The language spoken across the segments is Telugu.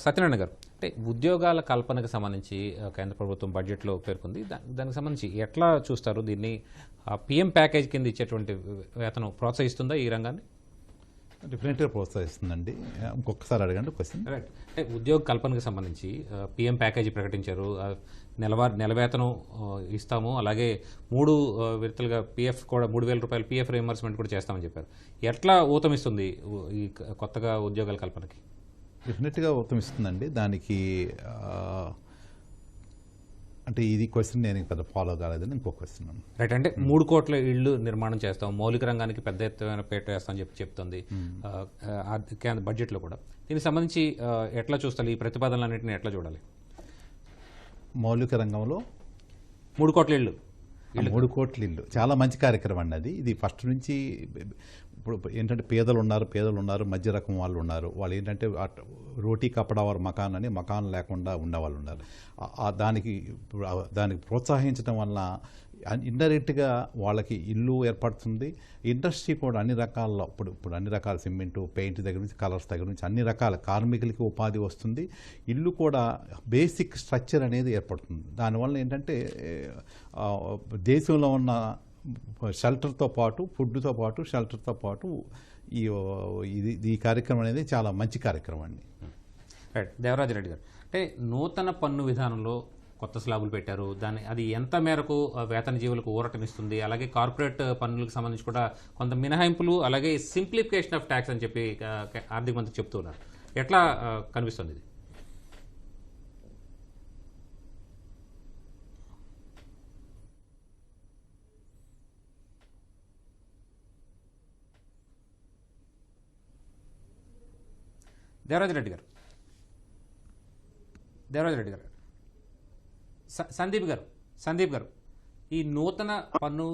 సత్యనారాయణ గారు, అంటే ఉద్యోగాల కల్పనకు సంబంధించి కేంద్ర ప్రభుత్వం బడ్జెట్లో పేర్కొంది. దానికి సంబంధించి ఎట్లా చూస్తారు దీన్ని? పీఎం ప్యాకేజ్ కింద ఇచ్చేటువంటి వేతనం ప్రోత్సహిస్తుందా ఈ రంగాన్ని? డెఫినెట్గా ప్రోత్సహిస్తుందండి. ఇంకొకసారి అడగండి క్వశ్చన్. రైట్. అంటే ఉద్యోగ కల్పనకు సంబంధించి పీఎం ప్యాకేజీ ప్రకటించారు. నెల వేతనం ఇస్తాము, అలాగే 3 విడతలుగా పీఎఫ్ కూడా 3,000 రూపాయలు పీఎఫ్ రియంబర్స్మెంట్ కూడా చేస్తామని చెప్పారు. ఎట్లా ఊతమిస్తుంది ఈ కొత్తగా ఉద్యోగాల కల్పనకి? డెఫినెట్గా ఊతమిస్తుందండి. దానికి అంటే ఇది క్వశ్చన్ నేను పెద్ద ఫాలో కాలేదని ఇంకో క్వశ్చన్. రైట్. అంటే 3 కోట్ల ఇళ్ళు నిర్మాణం చేస్తాం, మౌలిక రంగానికి పెద్ద ఎత్తున పేట వేస్తామని చెప్తుంది కేంద్ర బడ్జెట్లో కూడా. దీనికి సంబంధించి ఎట్లా చూస్తారు? ఈ ప్రతిపాదనలన్నింటినీ ఎట్లా చూడాలి? మౌలిక రంగంలో 3 కోట్ల ఇళ్ళు 3 కోట్ల ఇల్లు చాలా మంచి కార్యక్రమం అండి. అది ఇది ఫస్ట్ నుంచి ఇప్పుడు ఏంటంటే పేదలు ఉన్నారు, మధ్య రకం వాళ్ళు ఉన్నారు. వాళ్ళు ఏంటంటే రోటీ కపడావారు మకాన్ అని మకాన్ లేకుండా ఉండేవాళ్ళు ఉన్నారు. దానికి ప్రోత్సహించడం వల్ల ఇండైరెక్ట్గా వాళ్ళకి ఇల్లు ఏర్పడుతుంది. ఇండస్ట్రీ కూడా అన్ని రకాల ఇప్పుడు అన్ని రకాల సిమెంటు, పెయింట్ దగ్గర నుంచి కలర్స్ దగ్గర నుంచి అన్ని రకాల కార్మికులకి ఉపాధి వస్తుంది. ఇల్లు కూడా బేసిక్ స్ట్రక్చర్ అనేది ఏర్పడుతుంది. దానివల్ల ఏంటంటే దేశంలో ఉన్న షెల్టర్తో పాటు, ఫుడ్తో పాటు, షెల్టర్తో పాటు ఈ కార్యక్రమం అనేది చాలా మంచి కార్యక్రమం అండి. రైట్. దేవరాజు రెడ్డి గారు, అంటే నూతన పన్ను విధానంలో కొత్త స్లాబులు పెట్టారు. అది ఎంత మేరకు వేతన జీవులకు ఊరటనిస్తుంది? అలాగే కార్పొరేట్ పన్నులకు సంబంధించి కూడా కొంత మినహాయింపులు, అలాగే సింప్లిఫికేషన్ ఆఫ్ ట్యాక్స్ అని చెప్పి ఆర్థిక మంత్రి చెప్తున్నారు. ఎట్లా కనిపిస్తుంది ఇది? దేవరాజు రెడ్డి గారు, సందీప్ గారు, ఈ నూతన పన్ను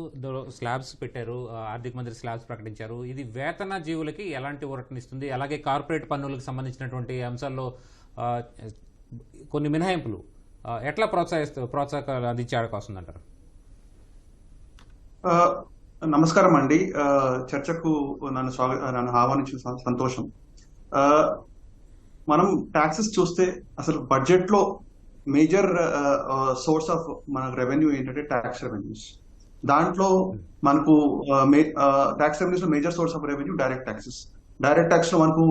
స్లాబ్స్ పెట్టారు, ఆర్థిక మంత్రి స్లాబ్స్ ప్రకటించారు. ఇది వేతన జీవులకి ఎలాంటి ఊరటనిస్తుంది? అలాగే కార్పొరేట్ పన్నులకు సంబంధించినటువంటి అంశాల్లో కొన్ని మినహాయింపులు ఎట్లా ప్రోత్సాహకాలు అందించే అవకాశం అంటారు? నమస్కారం అండి. చర్చకు నన్ను ఆహ్వానించిన సంతోషం. మనం ట్యాక్సెస్ చూస్తే అసలు బడ్జెట్ లో మేజర్ సోర్స్ ఆఫ్ మన రెవెన్యూ ఏంటంటే ట్యాక్స్ రెవెన్యూస్. దాంట్లో మనకు ట్యాక్స్ రెవెన్యూస్ లో major source of revenue direct tax లో మనకు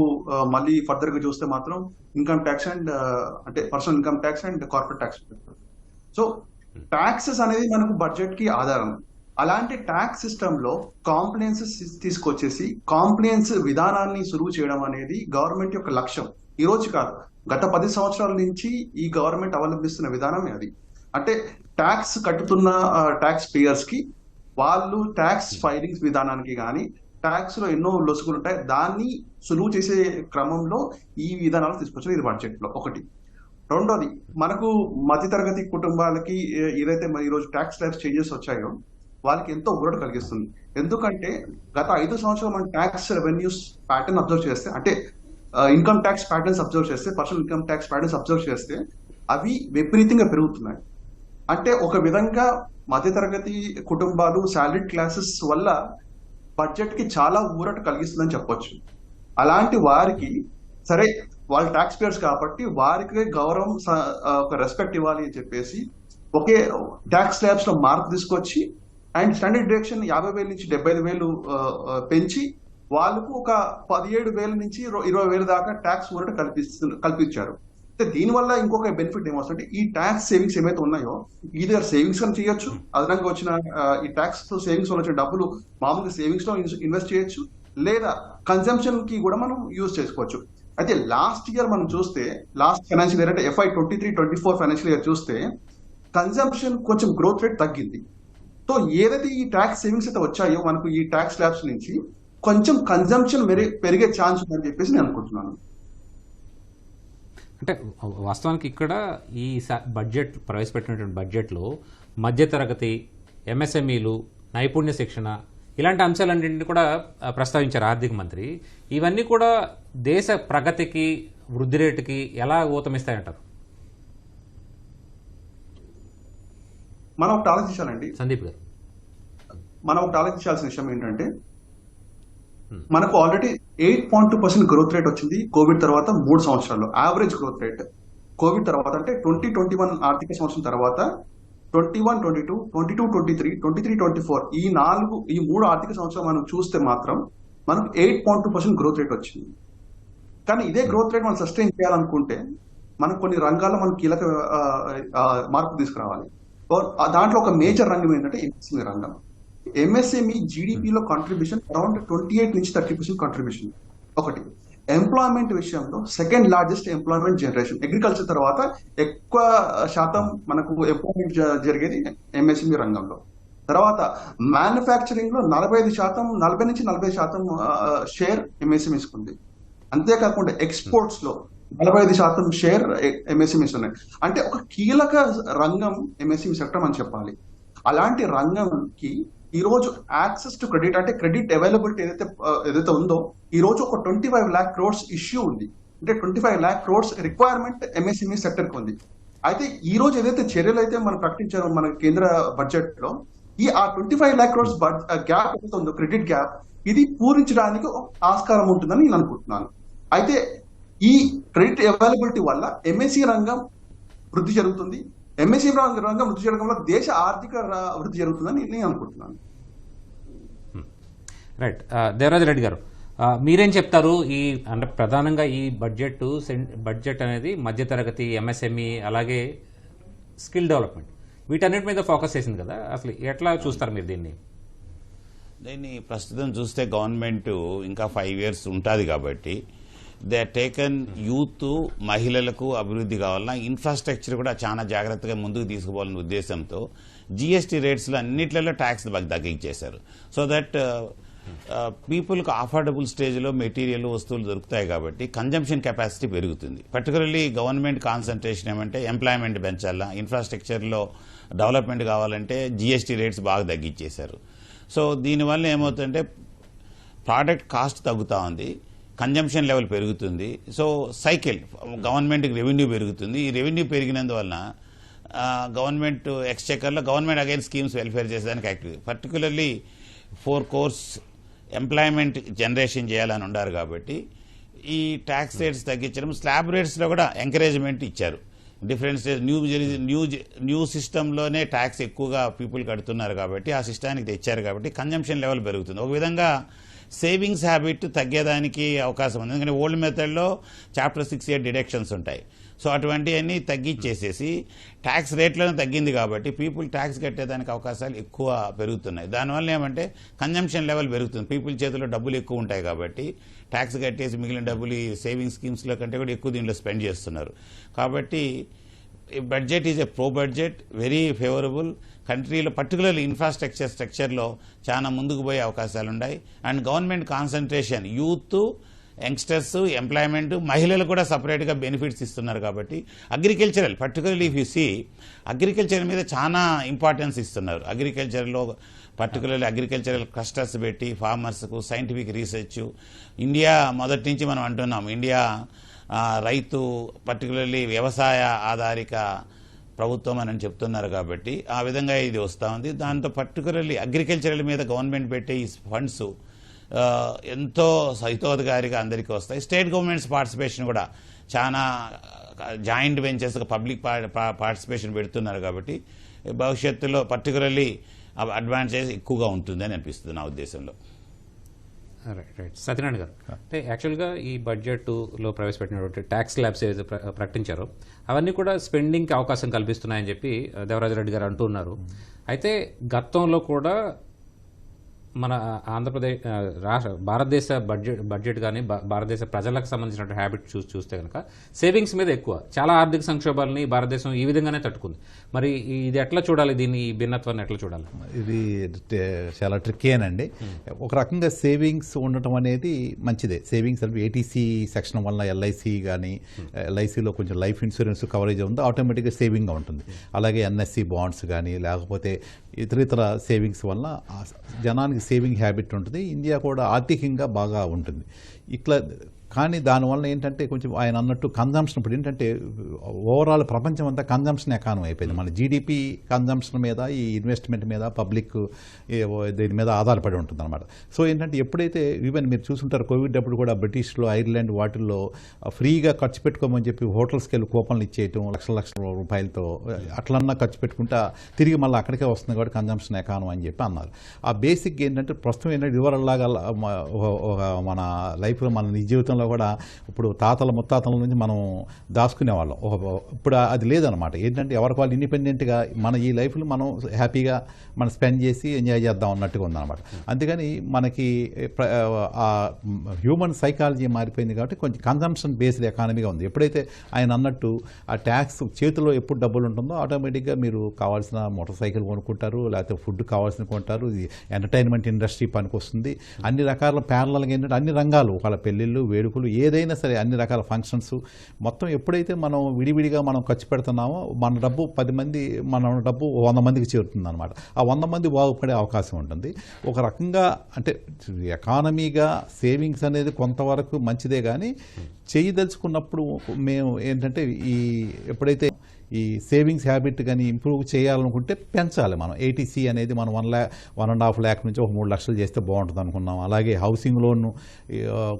మళ్ళీ ఫర్దర్ గా చూస్తే మాత్రం ఇన్కమ్ ట్యాక్స్ అండ్ అంటే personal income tax and corporate tax. So taxes అనేది మనకు బడ్జెట్ కి ఆధారం. అలాంటి ట్యాక్స్ సిస్టమ్ లో కాంప్లయన్సెస్ తీసుకొచ్చేసి కాంప్లయన్స్ విధానాన్ని సులువు చేయడం అనేది గవర్నమెంట్ యొక్క లక్ష్యం. ఈ రోజు కాదు, గత 10 సంవత్సరాల నుంచి ఈ గవర్నమెంట్ అవలంబిస్తున్న విధానమే అది. అంటే ట్యాక్స్ కట్టుతున్న ట్యాక్స్ పేయర్స్ కి వాళ్ళు ట్యాక్స్ ఫైలింగ్స్ విధానానికి కానీ ట్యాక్స్ లో ఎన్నో లొసుగులు ఉంటాయి, దాన్ని సులువు చేసే క్రమంలో ఈ విధానాలు తీసుకొచ్చారు ఇది బడ్జెట్ లో. ఒకటి. రెండోది, మనకు మధ్యతరగతి కుటుంబాలకి ఏదైతే ఈ రోజు ట్యాక్స్ టైప్స్ చేంజెస్ వచ్చాయో వాళ్ళకి ఎంతో ఊరట కలిగిస్తుంది. ఎందుకంటే గత 5 సంవత్సరాలు మనం ట్యాక్స్ రెవెన్యూస్ ప్యాటర్న్ అబ్జర్వ్ చేస్తే, అంటే ఇన్కమ్ ట్యాక్స్ ప్యాటర్న్స్ అబ్జర్వ్ చేస్తే, personal income tax patterns observe చేస్తే అవి విపరీతంగా పెరుగుతున్నాయి. అంటే ఒక విధంగా మధ్యతరగతి కుటుంబాలు, సాలరీడ్ క్లాసెస్ వల్ల బడ్జెట్ కి చాలా ఊరట కలిగిస్తుందని చెప్పొచ్చు. అలాంటి వారికి సరే వాళ్ళు ట్యాక్స్ పేయర్స్ కాబట్టి వారికి గౌరవం, ఒక రెస్పెక్ట్ ఇవ్వాలి అని చెప్పేసి ఒకే ట్యాక్స్ స్లాబ్స్ లో మార్పు తీసుకొచ్చి అండ్ స్టాండర్డ్ డిడక్షన్ 50,000 నుంచి 75,000 పెంచి వాళ్ళకు ఒక 17,000 నుంచి 20,000 దాకా ట్యాక్స్ ఊరట కల్పించారు. అయితే దీనివల్ల ఇంకొక బెనిఫిట్ ఏమొస్తుందంటే ఈ ట్యాక్స్ సేవింగ్స్ ఏమైతే ఉన్నాయో ఇది సేవింగ్స్ అని చేయొచ్చు. అదనంగా వచ్చిన ఈ ట్యాక్స్ సేవింగ్స్ వల్ల వచ్చిన డబ్బులు మామూలుగా సేవింగ్స్ లో ఇన్వెస్ట్ చేయొచ్చు, లేదా కన్జంప్షన్ కి కూడా మనం యూజ్ చేసుకోవచ్చు. అయితే లాస్ట్ ఇయర్ మనం చూస్తే, లాస్ట్ ఫైనాన్షియల్ ఇయర్ అంటే FY 23-24 ఫైనాన్షియల్ ఇయర్ చూస్తే కన్జంప్షన్ కొంచెం గ్రోత్ రేట్ తగ్గింది. సో ఏదైతే ఈ ట్యాక్స్ సేవింగ్స్ అయితే వచ్చాయో మనకు ఈ ట్యాక్స్ స్లాబ్స్ నుంచి కొంచెం కన్జంప్షన్ పెరిగే ఛాన్స్ ఉందని చెప్పేసి నేను అనుకుంటున్నాను. అంటే వాస్తవానికి ఇక్కడ ఈ బడ్జెట్ ప్రవేశపెట్టినటువంటి బడ్జెట్లో మధ్యతరగతి, MSMEలు, నైపుణ్య శిక్షణ ఇలాంటి అంశాలన్నింటినీ కూడా ప్రస్తావించారు ఆర్థిక మంత్రి. ఇవన్నీ కూడా దేశ ప్రగతికి, వృద్ధి రేటుకి ఎలా ఊతమిస్తాయంటారు? మనం ఒకటి ఆలోచించాలండి సందీప్ గారు. మనం ఒకటి ఆలోచించాల్సిన విషయం ఏంటంటే మనకు ఆల్రెడీ 8.2% గ్రోత్ రేట్ వచ్చింది కోవిడ్ తర్వాత 3 సంవత్సరాల్లో. యావరేజ్ గ్రోత్ రేట్ కోవిడ్ తర్వాత అంటే 2021 ఆర్థిక సంవత్సరం తర్వాత 21-22, 22-23, 23-24 ఈ 3 ఆర్థిక సంవత్సరం మనం చూస్తే మాత్రం మనకు 8.2% గ్రోత్ రేట్ వచ్చింది. కానీ ఇదే గ్రోత్ రేట్ మనం సస్టైన్ చేయాలనుకుంటే మనం కొన్ని రంగాల్లో మనం కీలక మార్పు తీసుకురావాలి. దాంట్లో ఒక మేజర్ రంగం ఏంటంటే ఎంఎస్ఎంఈ రంగం. ఎంఎస్ఎంఈ జీడిపిలో కాంట్రిబ్యూషన్ అరౌండ్ 28 నుంచి 30% కాంట్రిబ్యూషన్. ఒకటి ఎంప్లాయ్మెంట్ విషయంలో second largest employment generation. Agriculture తర్వాత ఎక్కువ శాతం మనకు ఎంప్లాయ్మెంట్ జరిగేది ఎంఎస్ఎంఈ రంగంలో. తర్వాత మ్యానుఫ్యాక్చరింగ్ లో 40 నుంచి 40% షేర్ ఎంఎస్ఎంఈస్ ఉంది. అంతేకాకుండా ఎక్స్పోర్ట్స్ లో 45% షేర్ ఎంఎస్ఎంఈస్ ఉన్నాయి. అంటే ఒక కీలక రంగం ఎంఎస్ఎంఈ సెక్టర్ అని చెప్పాలి. అలాంటి రంగంకి ఈ రోజు యాక్సెస్ టు క్రెడిట్ అంటే క్రెడిట్ అవైలబిలిటీ ఏదైతే ఉందో ఈ రోజు ఒక 25 lakh crores ఇష్యూ ఉంది. అంటే 25 lakh crores requirement MSME sector కి ఉంది. అయితే ఈ రోజు ఏదైతే చర్యలు అయితే మనం ప్రకటించారో మన కేంద్ర బడ్జెట్ లో ఆ 25 lakh crores గ్యాప్ ఏదైతే ఉందో క్రెడిట్ గ్యాప్ ఇది పూరించడానికి ఆస్కారం ఉంటుందని నేను అనుకుంటున్నాను. అయితే ఈ క్రెడిట్ అవైలబిలిటీ వల్ల ఎంఎస్ఈ రంగం వృద్ధి జరుగుతుంది. ఎంఎస్ఈ రంగం వృద్ధి చేయడం వల్ల దేశ ఆర్థిక వృద్ధి జరుగుతుందని నేను అనుకుంటున్నాను. రైట్. దేవరాజ్ రెడ్డి గారు, మీరేం చెప్తారు? ఈ అంటే ప్రధానంగా ఈ బడ్జెట్ అనేది మధ్యతరగతి, ఎంఎస్ఎంఈ, అలాగే స్కిల్ డెవలప్మెంట్ వీటన్నిటి మీద ఫోకస్ చేసింది కదా. అసలు ఎట్లా చూస్తారు మీరు దీన్ని? ప్రస్తుతం చూస్తే గవర్నమెంట్ ఇంకా 5 years ఉంటుంది కాబట్టి దే టేకన్ యూత్, మహిళలకు అభివృద్ధి కావాలన్నా ఇన్ఫ్రాస్ట్రక్చర్ కూడా చాలా జాగ్రత్తగా ముందుకు తీసుకుపోవాలనే ఉద్దేశంతో జిఎస్టీ రేట్స్లో అన్నిట్లలో ట్యాక్స్ తగ్గించేశారు. సో దట్ పీపుల్కి అఫోర్డబుల్ స్టేజ్లో మెటీరియల్, వస్తువులు దొరుకుతాయి కాబట్టి కన్జంప్షన్ కెపాసిటీ పెరుగుతుంది. పర్టికులర్లీ గవర్నమెంట్ కాన్సన్ట్రేషన్ ఏమంటే ఎంప్లాయ్మెంట్ పెంచాలా, ఇన్ఫ్రాస్ట్రక్చర్లో డెవలప్మెంట్ కావాలంటే జిఎస్టీ రేట్స్ బాగా తగ్గించేశారు. సో దీనివల్ల ఏమవుతుందంటే ప్రోడక్ట్ కాస్ట్ తగ్గుతూ ఉంది, కన్జంప్షన్ లెవెల్ పెరుగుతుంది. సో సైకిల్ గవర్నమెంట్కి రెవెన్యూ పెరుగుతుంది. ఈ రెవెన్యూ పెరిగినందువలన గవర్నమెంట్ ఎక్స్చెకర్లో గవర్నమెంట్ అగైన్ స్కీమ్స్ వెల్ఫేర్ చేసేదానికి active. Particularly 4 crores employment generation చేయాలని ఉన్నారు కాబట్టి ఈ ట్యాక్స్ రేట్స్ తగ్గించడం, స్లాబ్ రేట్స్లో కూడా ఎంకరేజ్మెంట్ ఇచ్చారు. డిఫరెంట్ స్టేజ్ న్యూ సిస్టంలోనే ట్యాక్స్ ఎక్కువగా పీపుల్ కడుతున్నారు కాబట్టి ఆ సిస్టానికి తెచ్చారు కాబట్టి కన్జంప్షన్ లెవెల్ పెరుగుతుంది. ఒక విధంగా సేవింగ్స్ హ్యాబిట్ తగ్గేదానికి అవకాశం ఉంది. ఎందుకంటే ఓల్డ్ మెథడ్లో చాప్టర్ 6A డిడక్షన్స్ ఉంటాయి. సో అటువంటివన్నీ తగ్గించేసేసి ట్యాక్స్ రేట్లను తగ్గింది కాబట్టి పీపుల్ ట్యాక్స్ కట్టేదానికి అవకాశాలు ఎక్కువ పెరుగుతున్నాయి. దానివల్ల ఏమంటే కన్జంప్షన్ లెవెల్ పెరుగుతుంది. పీపుల్ చేతిలో డబ్బులు ఎక్కువ ఉంటాయి కాబట్టి ట్యాక్స్ కట్టేసి మిగిలిన డబ్బులు ఈ సేవింగ్ స్కీమ్స్లో కంటే కూడా ఎక్కువ దీంట్లో స్పెండ్ చేస్తున్నారు. కాబట్టి budget is a pro budget, very favourable. కంట్రీలో పర్టికులర్లీ ఇన్ఫ్రాస్ట్రక్చర్ స్ట్రక్చర్లో చాలా ముందుకు పోయే అవకాశాలు ఉన్నాయి. And government concentration youth, youngsters, employment, మహిళలు కూడా సపరేట్గా బెనిఫిట్స్ ఇస్తున్నారు కాబట్టి agricultural particularly if you see agriculture మీద చాలా ఇంపార్టెన్స్ ఇస్తున్నారు. అగ్రికల్చర్లో పర్టికులర్లీ అగ్రికల్చరల్ క్లస్టర్స్ పెట్టి ఫార్మర్స్కు సైంటిఫిక్ రీసెర్చ్. ఇండియా మొదటి నుంచి మనం అంటున్నాం ఇండియా రైతు పర్టికులర్లీ వ్యవసాయ ఆధారిత ప్రభుత్వం అని చెప్తున్నారు కాబట్టి ఆ విధంగా ఇది వస్తూ ఉంది. దాంతో పర్టికులర్లీ అగ్రికల్చరల్ మీద గవర్నమెంట్ పెట్టే ఈ ఫండ్స్ ఎంతో హితోధికారిగా అందరికీ వస్తాయి. స్టేట్ గవర్నమెంట్స్ పార్టిసిపేషన్ కూడా చాలా జాయింట్ వెంచర్స్గా పబ్లిక్ పార్టిసిపేషన్ పెడుతున్నారు కాబట్టి భవిష్యత్తులో పర్టికులర్లీ అడ్వాంటేజ్ ఎక్కువగా ఉంటుందని అనిపిస్తుంది నా ఉద్దేశంలో. రైట్. సత్యనారాయణ గారు, అంటే యాక్చువల్గా ఈ బడ్జెట్లో ప్రవేశపెట్టినటువంటి ట్యాక్స్ స్లాబ్స్ ఏదైతే ప్రకటించారో అవన్నీ కూడా స్పెండింగ్కి అవకాశం కల్పిస్తున్నాయని చెప్పి దేవరాజ్ రెడ్డి గారు అంటున్నారు. అయితే గతంలో కూడా మన ఆంధ్రప్రదేశ్ భారతదేశ బడ్జెట్ కానీ భారతదేశ ప్రజలకు సంబంధించిన హ్యాబిట్ చూస్తే కనుక సేవింగ్స్ మీద ఎక్కువ, చాలా ఆర్థిక సంక్షోభాలని భారతదేశం ఈ విధంగానే తట్టుకుంది. మరి ఇది ఎట్లా చూడాలి? దీన్ని ఈ భిన్నత్వాన్ని ఎట్లా చూడాలి? ఇది చాలా ట్రిక్కీనండి. ఒక రకంగా సేవింగ్స్ ఉండటం అనేది మంచిదే. సేవింగ్స్ అంటే ఏటీసీ సెక్షన్ వల్ల ఎల్ఐసి కానీ ఎల్ఐసిలో కొంచెం లైఫ్ ఇన్సూరెన్స్ కవరేజ్ ఉందో ఆటోమేటిక్గా సేవింగ్గా ఉంటుంది. అలాగే ఎన్ఎస్సి బాండ్స్ కానీ లేకపోతే ఇతర సేవింగ్స్ వల్ల జనానికి సేవింగ్ హ్యాబిట్ ఉంటుంది. ఇండియా కూడా ఆర్థికంగా బాగా ఉంటుంది. ఇట్లా కానీ దానివల్ల ఏంటంటే కొంచెం ఆయన అన్నట్టు కన్జంప్షన్ ఇప్పుడు ఏంటంటే ఓవరాల్ ప్రపంచం అంతా కన్జంప్షన్ ఎకానమీ అయిపోయింది. మన జీడిపి కన్జంప్షన్ మీద ఈ ఇన్వెస్ట్మెంట్ మీద పబ్లిక్ దీని మీద ఆధారపడి ఉంటుంది అనమాట. సో ఏంటంటే ఎప్పుడైతే ఈవెన్ మీరు చూసుంటారు కోవిడ్ అప్పుడు కూడా బ్రిటిష్లో ఐర్లాండ్ వాటిల్లో ఫ్రీగా ఖర్చు పెట్టుకోమని చెప్పి హోటల్స్కి వెళ్ళి కూపన్లు ఇచ్చేయటం లక్షల రూపాయలతో అట్లన్నా ఖర్చు పెట్టుకుంటా తిరిగి మళ్ళీ అక్కడికే వస్తుంది కాబట్టి కన్జంప్షన్ ఎకానమీ అని చెప్పి అన్నారు. ఆ బేసిక్ ఏంటంటే ప్రస్తుతం ఏంటంటే ఇదివరలాగా మన లైఫ్లో మన నిజ జీవితంలో కూడా ఇప్పుడు తాతల ముత్తాతల నుంచి మనం దాచుకునేవాళ్ళం. ఇప్పుడు అది లేదనమాట. ఏంటంటే ఎవరికి వాళ్ళు ఇండిపెండెంట్గా మన ఈ లైఫ్లో మనం హ్యాపీగా మనం స్పెండ్ చేసి ఎంజాయ్ చేద్దాం అన్నట్టుగా ఉందన్నమాట. అందుకని మనకి ఆ హ్యూమన్ సైకాలజీ మారిపోయింది కాబట్టి కొంచెం కన్జంప్షన్ బేస్డ్ ఎకానమీగా ఉంది. ఎప్పుడైతే ఆయన అన్నట్టు ఆ ట్యాక్స్ చేతిలో ఎప్పుడు డబ్బులు ఉంటుందో ఆటోమేటిక్గా మీరు కావాల్సిన మోటార్ సైకిల్ కొనుక్కుంటారు, లేకపోతే ఫుడ్ కావాల్సిన కొంటారు, ఎంటర్టైన్మెంట్ ఇండస్ట్రీ పనికి వస్తుంది. అన్ని రకాల ప్యారలల్గా ఏంటంటే అన్ని రంగాలు వాళ్ళ పెళ్ళిళ్ళు వేడుకలు ఏదైనా సరే అన్ని రకాల ఫంక్షన్స్ మొత్తం ఎప్పుడైతే మనం విడివిడిగా మనం ఖర్చు పెడుతున్నామో మన డబ్బు 10 మంది మన డబ్బు 100 మందికి చేరుతుంది అనమాట. ఆ 100 మంది బాగుపడే అవకాశం ఉంటుంది. ఒక రకంగా అంటే ఎకానమీగా సేవింగ్స్ అనేది కొంతవరకు మంచిదే కానీ చేయదలుచుకున్నప్పుడు మేము ఏంటంటే ఎప్పుడైతే ఈ సేవింగ్స్ హ్యాబిట్ కానీ ఇంప్రూవ్ చేయాలనుకుంటే పెంచాలి. మనం ఏటీసీ అనేది మనం 1.5 lakh నుంచి ఒక 3 లక్షలు చేస్తే బాగుంటుంది అనుకున్నాం. అలాగే హౌసింగ్ లోన్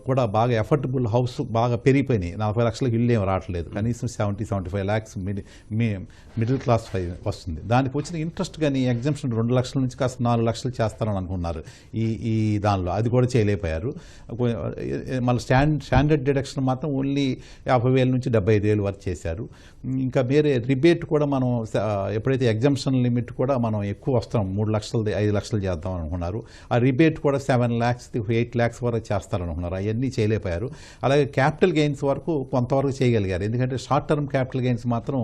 కూడా బాగా ఎఫర్టబుల్ హౌస్ బాగా పెరిగిపోయినాయి. 40 లక్షలకు ఇల్లు ఏమి రావట్లేదు. కనీసం 70-75 lakhs మిడిల్ క్లాస్ వస్తుంది. దానికి వచ్చిన ఇంట్రెస్ట్ కానీ ఎగ్జామ్షన్ 2 లక్షల నుంచి కాస్త 4 లక్షలు చేస్తారని అనుకున్నారు ఈ దానిలో. అది కూడా చేయలేకపోయారు. మళ్ళీ స్టాండర్డ్ డిడక్షన్ మాత్రం ఓన్లీ 50,000 నుంచి 75,000 వరకు చేశారు. ఇంకా వేరే రిబేట్ కూడా మనం ఎప్పుడైతే ఎగ్జామ్షన్ లిమిట్ కూడా మనం ఎక్కువ వస్తాం 3 లక్షలది 5 లక్షలు చేద్దాం అనుకున్నారు. ఆ రిబేట్ కూడా 7 lakhs 8 lakhs వరకు చేస్తారనుకున్నారు. అవన్నీ చేయలేకపోయారు. అలాగే క్యాపిటల్ గెయిన్స్ వరకు కొంతవరకు చేయగలిగారు. ఎందుకంటే షార్ట్ టర్మ్ క్యాపిటల్ గెయిన్స్ మాత్రం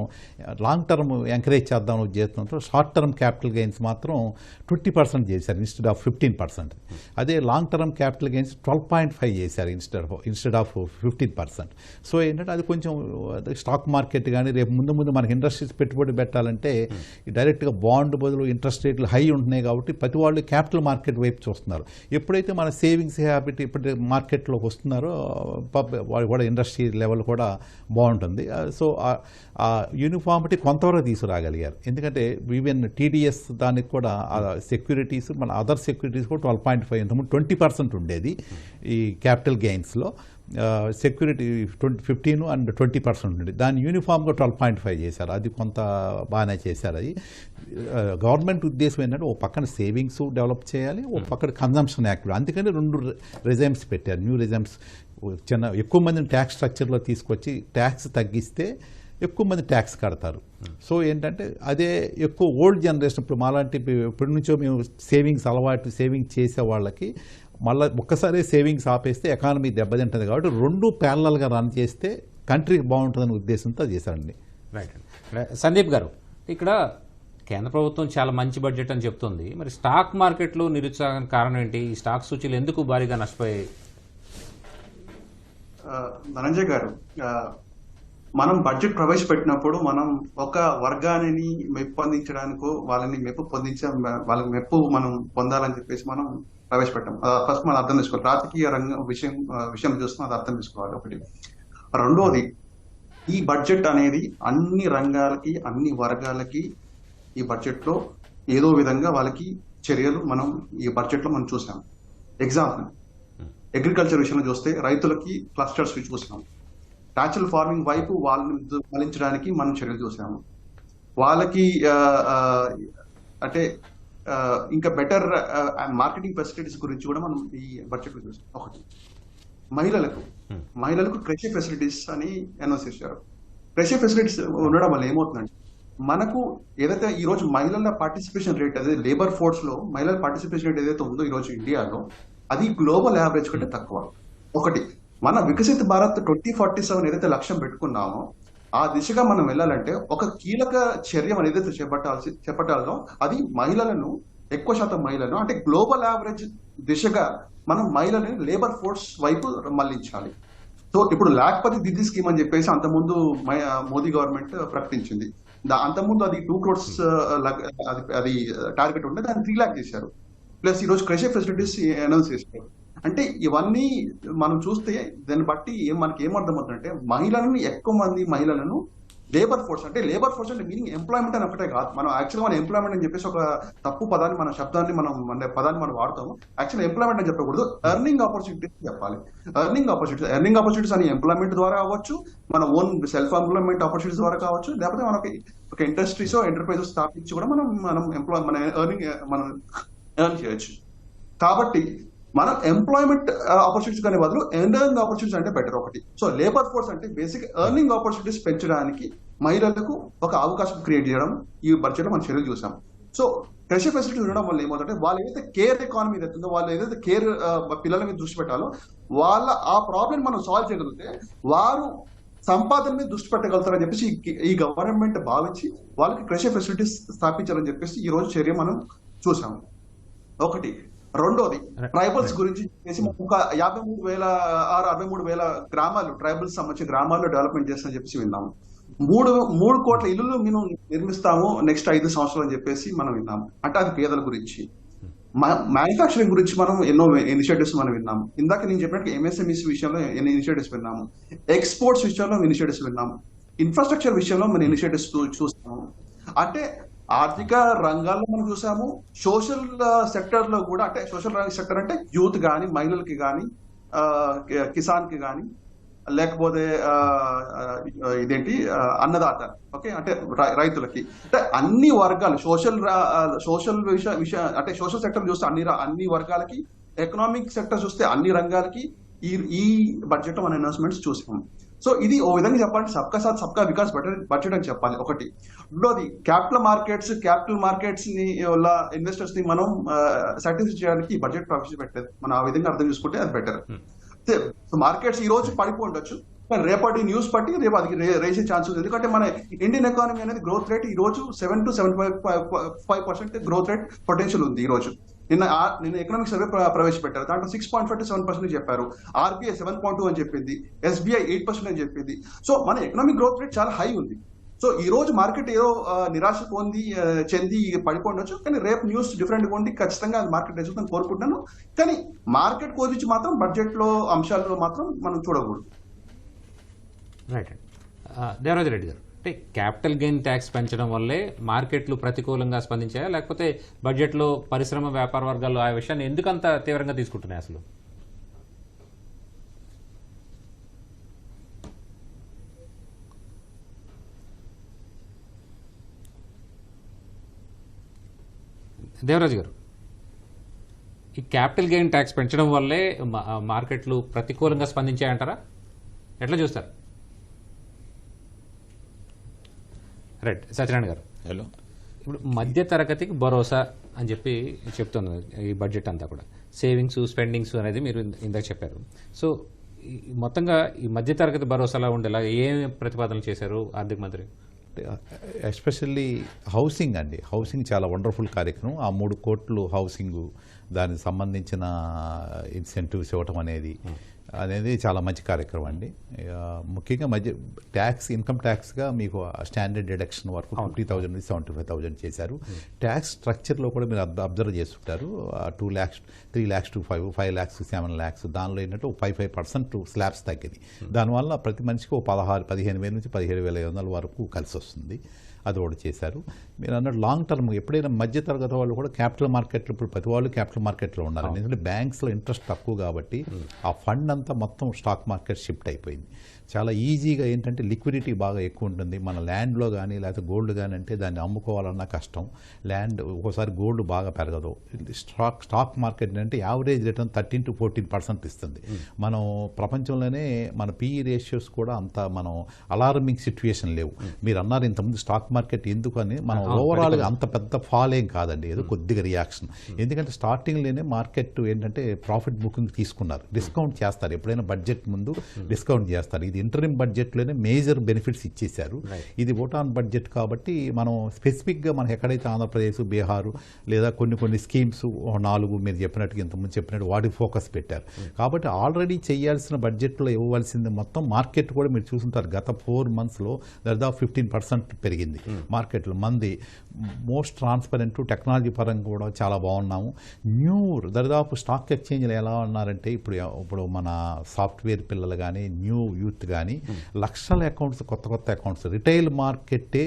లాంగ్ టర్మ్ ఎంకరేజ్ చేద్దాం ఉద్దేశంతో షార్ట్ టర్మ్ క్యాపిటల్ గెయిన్స్ మాత్రం 20% చేశారు ఇన్స్టెడ్ ఆఫ్ 15%. అదే లాంగ్ టర్మ్ క్యాపిటల్ గెయిన్స్ 12.5 చేశారు ఇన్స్టెడ్ ఆఫ్ 15%. సో ఏంటంటే అది కొంచెం స్టాక్ మార్కెట్ కానీ రేపు ముందు మనకి ఇండస్ట్రీస్ పెట్టుబడి పెట్టాలంటే డైరెక్ట్గా బాండ్ బదులు ఇంట్రెస్ట్ రేట్లు హై ఉంటున్నాయి కాబట్టి ప్రతి వాళ్ళు క్యాపిటల్ మార్కెట్ వైపు చూస్తున్నారు. ఎప్పుడైతే మన సేవింగ్స్ హ్యాబిట్ ఇప్పుడు మార్కెట్లోకి వస్తున్నారో వాళ్ళు కూడా ఇండస్ట్రీ లెవెల్ కూడా బాగుంటుంది. సో ఆ యూనిఫార్మిటీ కొంతవరకు తీసుకురాగలిగారు. ఎందుకంటే ఈవెన్ టీడీఎస్ దానికి కూడా సెక్యూరిటీస్ మన అదర్ సెక్యూరిటీస్ కూడా 12.5 ఇంతకుముందు 20% ఉండేది ఈ క్యాపిటల్ గెయిన్స్లో. సెక్యూరిటీ 15 and 20% ఉంది. దాన్ని యూనిఫామ్గా 12.5 చేశారు. అది కొంత బాగానే చేశారు. అది గవర్నమెంట్ ఉద్దేశం ఏంటంటే ఓ పక్కన సేవింగ్స్ డెవలప్ చేయాలి, ఓ పక్కన కన్జంప్షన్ యాక్టివ్. అందుకని 2 రెజైమ్స్ పెట్టారు. న్యూ రెజైమ్స్ ఎక్కువ మందిని ట్యాక్స్ స్ట్రక్చర్లో తీసుకొచ్చి ట్యాక్స్ తగ్గిస్తే ఎక్కువ మంది ట్యాక్స్ కడతారు. సో ఏంటంటే అదే ఎక్కువ ఓల్డ్ జనరేషన్ ఇప్పుడు మాలాంటి ఇప్పటి నుంచో మేము సేవింగ్ చేసే వాళ్ళకి మళ్ళీ ఒక్కసారి సేవింగ్స్ ఆపేస్తే ఎకానమీ దెబ్బతింటుంది కాబట్టి 2 ప్యారలల్గా రన్ చేస్తే కంట్రీకి బాగుంటుందనే ఉద్దేశంతో చేశారండి. రైట్. సందీప్ గారు, ఇక్కడ కేంద్ర ప్రభుత్వం చాలా మంచి బడ్జెట్ అని చెప్తుంది. మరి స్టాక్ మార్కెట్లో నిరుత్సాహానికి కారణం ఏంటి? ఈ స్టాక్ సూచీలు ఎందుకు భారీగా నష్టపోయాయి? ధనంజయ్ గారు, మనం బడ్జెట్ ప్రవేశపెట్టినప్పుడు మనం ఒక వర్గాన్ని మెప్పొందించడానికో వాళ్ళని వాళ్ళకి మెప్పు మనం పొందాలని చెప్పేసి మనం ప్రవేశపెట్టాం. ఫస్ట్ మనం అర్థం చేసుకోవాలి. రాజకీయ రంగం విషయం చూస్తున్నాం, అది అర్థం చేసుకోవాలి ఒకటి. రెండోది, ఈ బడ్జెట్ అనేది అన్ని రంగాలకి అన్ని వర్గాలకి ఈ బడ్జెట్ లో ఏదో విధంగా వాళ్ళకి చర్యలు మనం ఈ బడ్జెట్ లో మనం చూసాం. ఎగ్జాంపుల్ అగ్రికల్చర్ విషయంలో చూస్తే రైతులకి క్లస్టర్స్ చూసాం. న్యాచురల్ ఫార్మింగ్ వైపు వాళ్ళని మళ్లించడానికి మనం చర్యలు చూసాము. వాళ్ళకి అంటే ఇంకా బెటర్ మార్కెటింగ్ ఫెసిలిటీస్ గురించి కూడా మనం ఈ బడ్జెట్ లో చూసాం. ఒకటి, మహిళలకు కృషి ఫెసిలిటీస్ అని అనౌన్స్ చేశారు. కృషి ఫెసిలిటీస్ ఉండడం వల్ల ఏమవుతుందంటే మనకు ఏదైతే ఈ రోజు మహిళల పార్టిసిపేషన్ రేట్ అదే లేబర్ ఫోర్స్ లో మహిళల పార్టిసిపేషన్ రేట్ ఏదైతే ఉందో ఈ రోజు ఇండియాలో అది గ్లోబల్ యావరేజ్ కంటే తక్కువ. ఒకటి, మన వికసిత భారత్ 2047 ఏదైతే లక్ష్యం పెట్టుకున్నామో ఆ దిశగా మనం వెళ్ళాలంటే ఒక కీలక చర్య మనం ఏదైతే చేపట్టాలో అది మహిళలను, ఎక్కువ శాతం మహిళలను అంటే గ్లోబల్ యావరేజ్ దిశగా మనం మహిళలని లేబర్ ఫోర్స్ వైపు మళ్లించాలి. సో ఇప్పుడు లాఖ్పతి దీదీ స్కీమ్ అని చెప్పేసి అంతకుముందు మోదీ గవర్నమెంట్ ప్రకటించింది. అంతకుముందు అది 2 crores అది టార్గెట్ ఉంటే దాన్ని 3 lakh చేశారు. ప్లస్ ఈ రోజు కృషి ఫెసిలిటీస్ అనౌన్స్ చేశారు. అంటే ఇవన్నీ మనం చూస్తే దాన్ని బట్టి మనకి ఏమర్థమవుతుందంటే ఎక్కువ మంది మహిళలను లేబర్ ఫోర్స్ అంటే మీనింగ్ ఎంప్లాయ్మెంట్ అని ఒకటే కాదు. మనం యాక్చువల్గా మన ఎంప్లాయ్మెంట్ అని చెప్పేసి ఒక తప్పు పదాన్ని పదాన్ని మనం వాడతాము. యాక్చువల్ ఎంప్లాయ్మెంట్ అని చెప్పకూడదు, ఎర్నింగ్ ఆపర్చునిటీస్ చెప్పాలి. ఎర్నింగ్ ఆపర్చునిటీస్ అని ఎంప్లాయ్మెంట్ ద్వారా అవ్వచ్చు, మన ఓన్ సెల్ఫ్ ఎంప్లాయ్మెంట్ ఆపర్చునిటీస్ ద్వారా కావచ్చు, లేకపోతే మనకి ఒక ఇండస్ట్రీస్ ఎంటర్ప్రైజెస్ స్థాపించి కూడా మన ఎర్న్ చేయొచ్చు. కాబట్టి మనం ఎంప్లాయ్మెంట్ ఆపర్చునిటీస్ అనే బదులు ఎర్నింగ్ ఆపర్చునిటీస్ అంటే బెటర్ ఒకటి. సో లేబర్ ఫోర్స్ అంటే బేసిక్ ఎర్నింగ్ ఆపర్చునిటీస్ పెంచడానికి మహిళలకు ఒక అవకాశం క్రియేట్ చేయడం ఈ బడ్జెట్ లో మనం చర్యలు చూసాం. సో క్రెషర్ ఫెసిలిటీస్ ఉండడం వల్ల ఏమవుతుందంటే వాళ్ళు ఏదైతే కేర్ ఎకానమీ ఏదైతుందో, వాళ్ళు ఏదైతే కేర్ పిల్లల మీద దృష్టి పెట్టాలో వాళ్ళ ఆ ప్రాబ్లం మనం సాల్వ్ చేయగలిగితే వారు సంపాదన మీద దృష్టి పెట్టగలుగుతారని చెప్పేసి ఈ గవర్నమెంట్ భావించి వాళ్ళకి క్రెషర్ ఫెసిలిటీస్ స్థాపించాలని చెప్పేసి ఈ రోజు చర్య మనం చూసాము. ఒకటి. రెండోది ట్రైబల్స్ గురించి చేసి ఒక 63,000 గ్రామాలు ట్రైబల్స్ సంబంధించిన గ్రామాల్లో డెవలప్మెంట్ చేస్తామని చెప్పేసి విన్నాము. 3 కోట్ల ఇల్లులు మేము నిర్మిస్తాము నెక్స్ట్ 5 సంవత్సరాలు అని చెప్పేసి మనం విన్నాము. అంటే అది పేదల గురించి. మ్యానుఫ్యాక్చరింగ్ గురించి మనం ఎన్నో ఇనిషియేటివ్స్ మనం విన్నాము. ఇందాక నేను చెప్పినట్టు ఎంఎస్ఎంఈస్ విషయంలో ఎన్ని ఇనిషియేటివ్స్ విన్నాము, ఎక్స్పోర్ట్స్ విషయంలో ఇనిషియేటివ్స్ విన్నాము, ఇన్ఫ్రాస్ట్రక్చర్ విషయంలో మన ఇనిషియేటివ్స్ చూస్తాము. అంటే ఆర్థిక రంగాల్లో మనం చూసాము, సోషల్ సెక్టర్ లో కూడా. అంటే సోషల్ సెక్టర్ అంటే యూత్ కానీ, మహిళలకి కానీ, కిసాన్ కి కానీ, లేకపోతే అన్నదాత, ఓకే, అంటే రైతులకి, అంటే అన్ని వర్గాలు సోషల్ విషయ అంటే సోషల్ సెక్టర్ చూస్తే అన్ని వర్గాలకి, ఎకనామిక్ సెక్టర్ చూస్తే అన్ని రంగాలకి ఈ బడ్జెట్ లో మన అనౌన్స్మెంట్స్ చూసాము. సో ఇది ఓ విధంగా చెప్పాలంటే సబ్కా సాత్ సబ్కా వికాస్ బడ్జెట్ అని చెప్పాలి ఒకటి. రెండోది క్యాపిటల్ మార్కెట్స్ ని వల్ల ఇన్వెస్టర్స్ ని మనం సాటిస్ఫై చేయడానికి ఈ బడ్జెట్ ప్రవేశపెట్టలేదు. మనం ఆ విధంగా అర్థం చేసుకుంటే అది బెటర్. మార్కెట్స్ ఈ రోజు పడిపో ఉండొచ్చు, కానీ రేపటి న్యూస్ బట్టి రేపు అది రేసే ఛాన్స్ ఉంది. ఎందుకంటే మన ఇండియన్ ఎకానమీ అనేది గ్రోత్ రేట్ ఈ రోజు 7 to 7.5% గ్రోత్ రేట్ పొటెన్షియల్ ఉంది. ఈ రోజు నిన్న ఎకనామిక్ సర్వే ప్రవేశపెట్టారు, దాంట్లో 6.5 to 7% చెప్పారు. ఆర్బీఐ 7.2 అని చెప్పింది, ఎస్బీఐ 8% అని చెప్పింది. సో మన ఎకనామిక్ గ్రోత్ రేట్ చాలా హై ఉంది. సో ఈ రోజు మార్కెట్ ఏదో నిరాశ చెంది పడిపోవచ్చు, కానీ రేపు న్యూస్ డిఫరెంట్ గా ఉండి ఖచ్చితంగా అది మార్కెట్ రిజల్ట్ కోరుకుంటున్నాను. కానీ మార్కెట్ కోరించి మాత్రం బడ్జెట్ లో అంశాల్లో మాత్రం మనం చూడకూడదు. రైట్ అండి. దేవరాజు రెడ్డి గారు, అంటే క్యాపిటల్ గెయిన్ ట్యాక్స్ పెంచడం వల్లే మార్కెట్లు ప్రతికూలంగా స్పందించాయా, లేకపోతే బడ్జెట్లో పరిశ్రమ వ్యాపార వర్గాలు ఆ విషయాన్ని ఎందుకంత తీవ్రంగా తీసుకుంటున్నాయి అసలు? దేవరాజు గారు, ఈ క్యాపిటల్ గెయిన్ ట్యాక్స్ పెంచడం వల్లే మార్కెట్లు ప్రతికూలంగా స్పందించాయంటారా? ఎట్లా చూస్తారు? రైట్. సత్యనారాయణ గారు, హలో. ఇప్పుడు మధ్య తరగతికి భరోసా అని చెప్పి చెప్తున్నారు ఈ బడ్జెట్ అంతా కూడా. సేవింగ్స్, స్పెండింగ్స్ అనేది మీరు ఇందాక చెప్పారు. సో మొత్తంగా ఈ మధ్య తరగతి భరోసాలా ఉండేలా ఏమి ప్రతిపాదనలు చేశారు ఆర్థిక మంత్రి? ఎస్పెషల్లీ హౌసింగ్ అండి. హౌసింగ్ చాలా వండర్ఫుల్ కార్యక్రమం. ఆ 3 కోట్లు హౌసింగ్, దానికి సంబంధించిన ఇన్సెంటివ్స్ ఇవ్వటం అనేది చాలా మంచి కార్యక్రమం అండి. ముఖ్యంగా ఇన్కమ్ ట్యాక్స్గా మీకు స్టాండర్డ్ డిడక్షన్ వరకు 50,000 నుంచి 75,000 చేశారు. ట్యాక్స్ స్ట్రక్చర్లో కూడా మీరు అబ్జర్వ్ చేస్తుంటారు. 2 lakhs, 3 lakhs to 5 lakhs to 7 lakhs, దానిలో ఏంటంటే 5% స్లాబ్స్ తగ్గింది. దానివల్ల ప్రతి మనిషికి 15,000 నుంచి 17,500 వరకు కలిసి వస్తుంది. అది ఒకటి చేశారు. మీరు అన్నట్టు లాంగ్ టర్మ్ ఎప్పుడైనా మధ్య తరగతి వాళ్ళు కూడా క్యాపిటల్ మార్కెట్లో, ఇప్పుడు ప్రతి వాళ్ళు క్యాపిటల్ మార్కెట్లో ఉన్నారు. ఎందుకంటే బ్యాంక్స్లో ఇంట్రెస్ట్ తక్కువ కాబట్టి ఆ ఫండ్ అంతా మొత్తం స్టాక్ మార్కెట్ షిఫ్ట్ అయిపోయింది. చాలా ఈజీగా ఏంటంటే లిక్విడిటీ బాగా ఎక్కువ ఉంటుంది. మన ల్యాండ్లో కానీ లేకపోతే గోల్డ్ కానీ అంటే దాన్ని అమ్ముకోవాలన్నా కష్టం. ల్యాండ్ ఒక్కోసారి గోల్డ్ బాగా పెరగదు. స్టాక్ మార్కెట్ అంటే యావరేజ్ రిటర్న్ 13 to 14% ఇస్తుంది. మనం ప్రపంచంలోనే మన PE రేషియోస్ కూడా అంత మనం అలార్మింగ్ సిచ్యువేషన్ లేవు. మీరు అన్నారు ఇంతకుముందు స్టాక్ మార్కెట్ ఎందుకు అని. మనం ఓవరాల్గా అంత పెద్ద ఫాల్ ఏం కాదండి, ఏదో కొద్దిగా రియాక్షన్. ఎందుకంటే స్టార్టింగ్లోనే మార్కెట్ ఏంటంటే ప్రాఫిట్ బుకింగ్ తీసుకున్నారు, డిస్కౌంట్ చేస్తారు. ఎప్పుడైనా బడ్జెట్ ముందు డిస్కౌంట్ చేస్తారు. ఇది ఇంటరిమ్ బడ్జెట్లోనే మేజర్ బెనిఫిట్స్ ఇచ్చేశారు. ఇది ఓటాన్ బడ్జెట్ కాబట్టి మనం స్పెసిఫిక్గా మనకి ఎక్కడైతే ఆంధ్రప్రదేశ్, బీహారు లేదా కొన్ని స్కీమ్స్ 4 మీరు చెప్పినట్టుగా ఇంతకుముందు చెప్పినట్టు వాటికి ఫోకస్ పెట్టారు. కాబట్టి ఆల్రెడీ చేయాల్సిన బడ్జెట్లో ఇవ్వవలసింది మొత్తం మార్కెట్ కూడా మీరు చూసుంటారు. గత 4 monthsలో దాదాపు 15% పెరిగింది మార్కెట్లో. మంది మోస్ట్ ట్రాన్స్పరెంట్, టెక్నాలజీ పరంగా కూడా చాలా బాగున్నాము. దాదాపు స్టాక్ ఎక్స్చేంజ్లు ఎలా ఉన్నారంటే ఇప్పుడు మన సాఫ్ట్వేర్ పిల్లలు కానీ, న్యూ యూత్ కానీ లక్షల అకౌంట్స్, కొత్త అకౌంట్స్. రిటైల్ మార్కెట్టే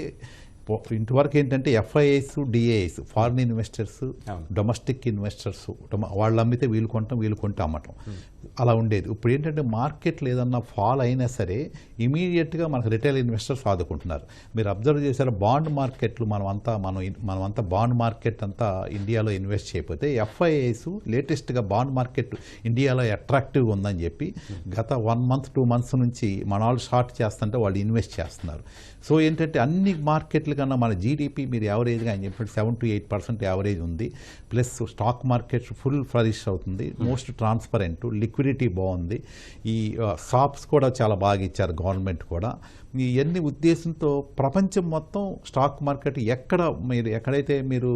ఇంతవరకు ఏంటంటే FIIs, DIIs, foreign investors, domestic investors, వాళ్ళు అమ్మితే వీళ్ళు కొంటే అమ్మటం అలా ఉండేది. ఇప్పుడు ఏంటంటే మార్కెట్లు ఏదన్నా ఫాల్ అయినా సరే ఇమీడియట్గా మనకు రిటైల్ ఇన్వెస్టర్స్ ఆదుకుంటున్నారు. మీరు అబ్జర్వ్ చేశారా, బాండ్ మార్కెట్లు మనమంతా బాండ్ మార్కెట్ అంతా ఇండియాలో ఇన్వెస్ట్ చేయకపోతే FIIs లేటెస్ట్గా బాండ్ మార్కెట్ ఇండియాలో అట్రాక్టివ్గా ఉందని చెప్పి గత 1 month 2 months నుంచి మన వాళ్ళు షార్ట్ చేస్తుంటే వాళ్ళు ఇన్వెస్ట్ చేస్తున్నారు. సో ఏంటంటే అన్ని మార్కెట్లు కన్నా మన GDP మీరు యావరేజ్గా ఆయన చెప్పినట్టు 7 to 8% యావరేజ్ ఉంది. Plus stock market full flourish అవుతుంది, మోస్ట్ ట్రాన్స్పరెంట్, లిక్విడిటీ బాగుంది. ఈ షాప్స్ కూడా చాలా బాగా ఇచ్చారు గవర్నమెంట్ కూడా. ఇవన్నీ ఉద్దేశంతో ప్రపంచం మొత్తం స్టాక్ మార్కెట్ ఎక్కడైతే మీరు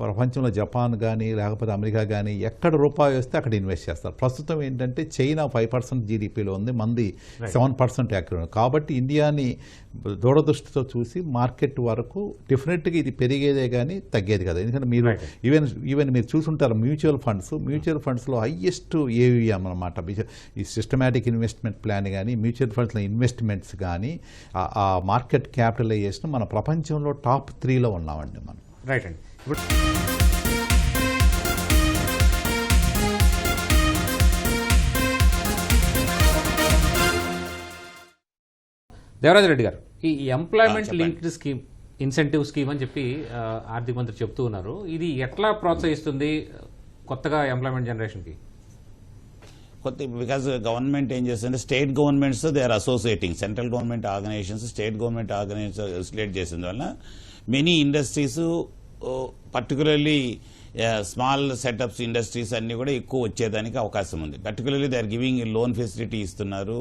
ప్రపంచంలో జపాన్ కానీ లేకపోతే అమెరికా కానీ ఎక్కడ రూపాయి వస్తే అక్కడ ఇన్వెస్ట్ చేస్తారు. ప్రస్తుతం ఏంటంటే చైనా 5% GDPలో ఉంది, మంది 7% యాక్టివ్. కాబట్టి ఇండియాని దూరదృష్టితో చూసి మార్కెట్ వరకు డెఫినెట్గా ఇది పెరిగేదే కానీ తగ్గేది కదా. ఎందుకంటే మీరు ఈవెన్ మీరు చూసుంటారు మ్యూచువల్ ఫండ్స్లో హైయెస్ట్ AUM అన్నమాట. ఈ సిస్టమాటిక్ ఇన్వెస్ట్మెంట్ ప్లాన్ కానీ, మ్యూచువల్ ఫండ్స్లో ఇన్వెస్ట్మెంట్స్ కానీ, ఆ మార్కెట్ క్యాపిటలైజేషన్ మన ప్రపంచంలో టాప్ 3లో ఉన్నామండి మనం. రైట్ అండి. దేవరాజు రెడ్డి గారు, ఈ employment linked scheme, incentive scheme అని చెప్పి ఆర్థిక మంత్రి చెప్తూ ఉన్నారు. ఇది ఎట్లా ప్రోత్సహిస్తుంది కొత్తగా ఎంప్లాయ్మెంట్ జనరేషన్కి? బికాజ్ గవర్నమెంట్ ఏం చేస్తుంటే state governments they are associating, central government organisations state government organisation associate చేసిన వల్ల many industries, particularly small setups industries అన్ని కూడా ఎక్కువ వచ్చేదానికి అవకాశం ఉంది. Particularly they are giving loan facility ఇస్తున్నారు.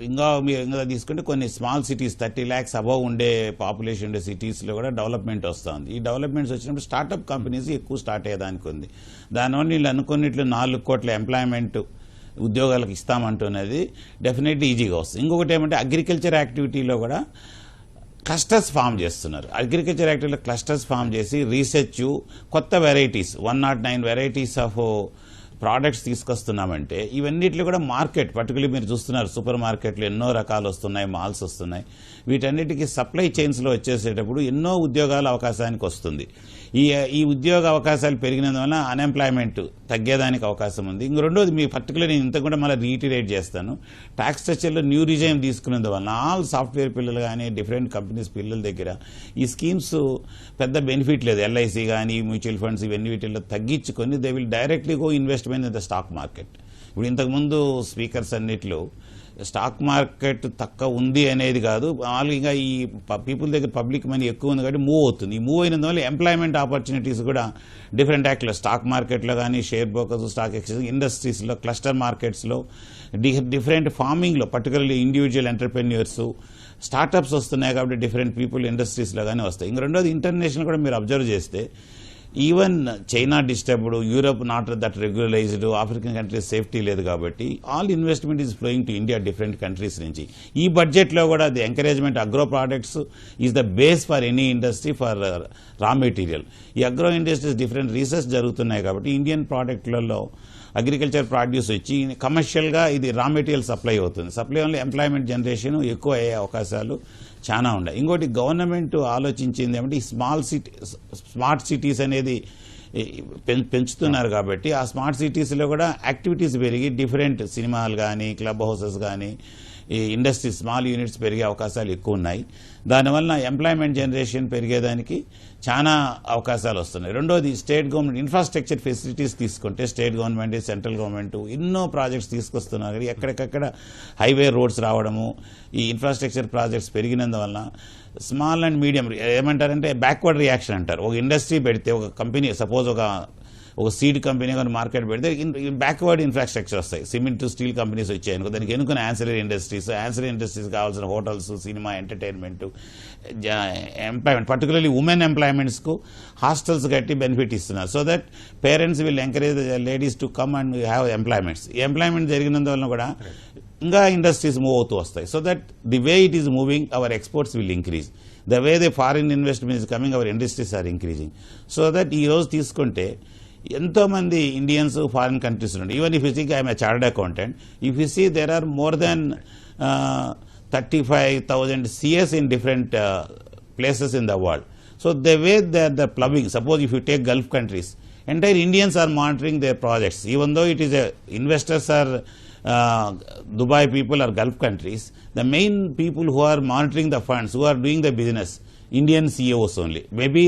ఇంకా తీసుకుంటే కొన్ని స్మాల్ సిటీస్ 30 lakhs అబవ్ ఉండే పాపులేషన్ ఉండే సిటీస్లో కూడా డెవలప్మెంట్ వస్తుంది. ఈ డెవలప్మెంట్స్ వచ్చినప్పుడు స్టార్టప్ కంపెనీస్ ఎక్కువ స్టార్ట్ అయ్యేదానికి ఉంది. దానివల్ల వీళ్ళు అనుకున్నట్లు 4 కోట్ల ఎంప్లాయ్మెంట్ ఉద్యోగాలకు ఇస్తామంటున్నది డెఫినెట్లీ ఈజీగా వస్తుంది. ఇంకొకటి ఏమంటే అగ్రికల్చర్ యాక్టివిటీలో కూడా క్లస్టర్స్ ఫామ్ చేస్తున్నారు. అగ్రికల్చర్ యాక్టివిటీలో క్లస్టర్స్ ఫామ్ చేసి రీసెర్చ్, కొత్త వెరైటీస్ 109 వెరైటీస్ ఆఫ్ ప్రోడక్ట్స్ తీసుకొస్తున్నామంటే ఇవన్నిట్లో కూడా మార్కెట్, పర్టికులర్లీ మీరు చూస్తున్నారు సూపర్ మార్కెట్లు ఎన్నో రకాలు వస్తున్నాయి, మాల్స్ వస్తున్నాయి. వీటన్నిటికీ సప్లై చైన్స్లో వచ్చేసేటప్పుడు ఎన్నో ఉద్యోగాల అవకాశానికి వస్తుంది. ఈ ఉద్యోగ అవకాశాలు పెరిగినందువల్ల అన్ఎంప్లాయ్మెంట్ తగ్గేదానికి అవకాశం ఉంది. ఇంక రెండోది మీ పర్టికులర్ నేను ఇంత కూడా మళ్ళీ రీటరేట్ చేస్తాను, ట్యాక్స్ స్ట్రక్చర్లో న్యూ రిజైమ్ తీసుకునేందువల్ల ఆల్ సాఫ్ట్వేర్ పిల్లలు కానీ డిఫరెంట్ కంపెనీస్ పిల్లల దగ్గర ఈ స్కీమ్స్ పెద్ద బెనిఫిట్ లేదు. LIC కానీ మ్యూచువల్ ఫండ్స్ ఇవన్నీ వీటిల్లో తగ్గించుకొని they will directly go investment in the stock market. ఇప్పుడు ఇంతకుముందు స్పీకర్స్ అన్నిట్లో స్టాక్ మార్కెట్ తక్కువ ఉంది అనేది కాదు, మామూలుగా ఈ పీపుల్ దగ్గర పబ్లిక్ మనీ ఎక్కువ ఉంది కాబట్టి మూవ్ అవుతుంది. ఈ మూవ్ అయినందువల్ల ఎంప్లాయ్మెంట్ ఆపర్చునిటీస్ కూడా డిఫరెంట్ యాక్ట్లో స్టాక్ మార్కెట్లో కానీ, షేర్ బ్రోకర్స్, స్టాక్ ఎక్స్చేంజ్, ఇండస్ట్రీస్లో, క్లస్టర్ మార్కెట్స్లో, డిఫరెంట్ ఫార్మింగ్లో, పర్టికులర్లీ ఇండివిజువల్ ఎంటర్ప్రెన్యూర్స్, స్టార్టప్స్ వస్తున్నాయి కాబట్టి డిఫరెంట్ పీపుల్ ఇండస్ట్రీస్లో కానీ వస్తాయి. ఇంక రెండోది ఇంటర్నేషనల్ కూడా మీరు అబ్జర్వ్ చేస్తే even China disturbed, Europe not that regularised, African countries safety లేదు కాబట్టి all investment is flowing to India different countries నుంచి. ఈ బడ్జెట్లో కూడా the encouragement agro products is the base for any industry for raw material. ఈ అగ్రో ఇండస్ట్రీస్ డిఫరెంట్ రీసెర్చ్ జరుగుతున్నాయి కాబట్టి ఇండియన్ ప్రోడక్ట్లలో అగ్రికల్చర్ ప్రొడ్యూస్ వచ్చి కమర్షియల్గా ఇది రా మెటీరియల్ సప్లై అవుతుంది. సప్లై వల్ల ఎంప్లాయ్మెంట్ జనరేషన్ ఎక్కువ అయ్యే అవకాశాలు చాలా ఉన్నాయి. ఇంకోటి గవర్నమెంట్ ఆలోచించింది ఏమంటే ఈ స్మార్ట్ సిటీస్ అనేది పెంచుతున్నారు కాబట్టి ఆ స్మార్ట్ సిటీస్లో కూడా యాక్టివిటీస్ పెరిగి డిఫరెంట్ సినిమాలు కానీ, క్లబ్ హౌసెస్ కానీ, ఈ ఇండస్ట్రీ స్మాల్ యూనిట్స్ పెరిగే అవకాశాలు ఎక్కువ ఉన్నాయి. దానివల్ల ఎంప్లాయ్మెంట్ జనరేషన్ పెరిగేదానికి చాలా అవకాశాలు వస్తున్నాయి. రెండోది స్టేట్ గవర్నమెంట్ ఇన్ఫ్రాస్ట్రక్చర్ ఫెసిలిటీస్ తీసుకుంటే స్టేట్ గవర్నమెంట్, సెంట్రల్ గవర్నమెంట్ ఎన్నో ప్రాజెక్ట్స్ తీసుకొస్తున్నారు. ఎక్కడికక్కడ హైవే రోడ్స్ రావడము, ఈ ఇన్ఫ్రాస్ట్రక్చర్ ప్రాజెక్ట్స్ పెరిగినందువల్ల స్మాల్ అండ్ మీడియం ఏమంటారంటే బ్యాక్వర్డ్ రియాక్షన్ అంటారు. ఒక ఇండస్ట్రీ పెడితే ఒక కంపెనీ సపోజ్ ఒక ఒక సీడ్ కంపెనీ కానీ మార్కెట్ పెడితే బ్యాక్వర్డ్ ఇన్ఫ్రాస్ట్రక్చర్ వస్తాయి. సిమెంట్ స్టీల్ కంపెనీస్ వచ్చాయనుకో, దానికి ఎన్నుకున్న యాన్సిలరీ ఇండస్ట్రీస్ కావాల్సిన hotels, cinema, entertainment, employment, particularly women ఎంప్లాయ్మెంట్స్కు హాస్టల్స్ కట్టి బెనిఫిట్ ఇస్తున్నారు. So that parents will encourage ladies to come and have employments. ఈ ఎంప్లాయ్మెంట్ జరిగినందువల్ల కూడా ఇంకా ఇండస్ట్రీస్ మూవ్ అవుతూ వస్తాయి. So that the way it is moving, our exports will increase. The way the foreign investment is coming, our industries are increasing. So that ఈ రోజు తీసుకుంటే ఎంతోమంది ఇండియన్స్ ఫారిన్ కంట్రీస్ నుండి, even if you see I'm a chartered accountant, if you see there are more than 35,000 CS in different places in the world. So the way that the plumbing, suppose if you take Gulf countries, entire Indians are monitoring their projects, even though it is investors are Dubai people or Gulf countries, the main people who are monitoring the funds, who are doing the business, Indian CEOs only. Maybe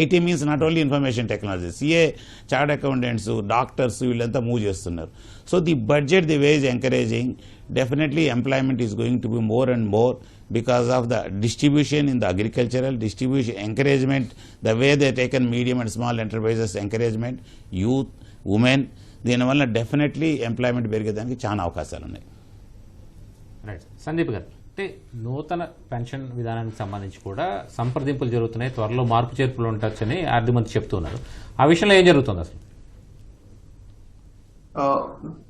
IT means not only information technology, CA, chartered accountants, doctors, వీళ్ళంతా మూవ్ చేస్తున్నారు. So the budget, the way is encouraging, definitely employment is going to be more and more because of the distribution in the agricultural distribution, encouragement, the way they taken medium and small enterprises encouragement, youth, women, దీనివల్ల డెఫినెట్లీ ఎంప్లాయ్మెంట్ పెరిగేదానికి చాలా అవకాశాలు ఉన్నాయి. రైట్. సందీప్ గారు, అంటే నూతన పెన్షన్ విధానానికి సంబంధించి కూడా సంప్రదింపులు జరుగుతున్నాయి, త్వరలో మార్పు చేర్పులు ఉండొచ్చని ఆర్థిక మంత్రి చెప్తున్నారు. ఆ విషయంలో ఏం జరుగుతుంది అసలు?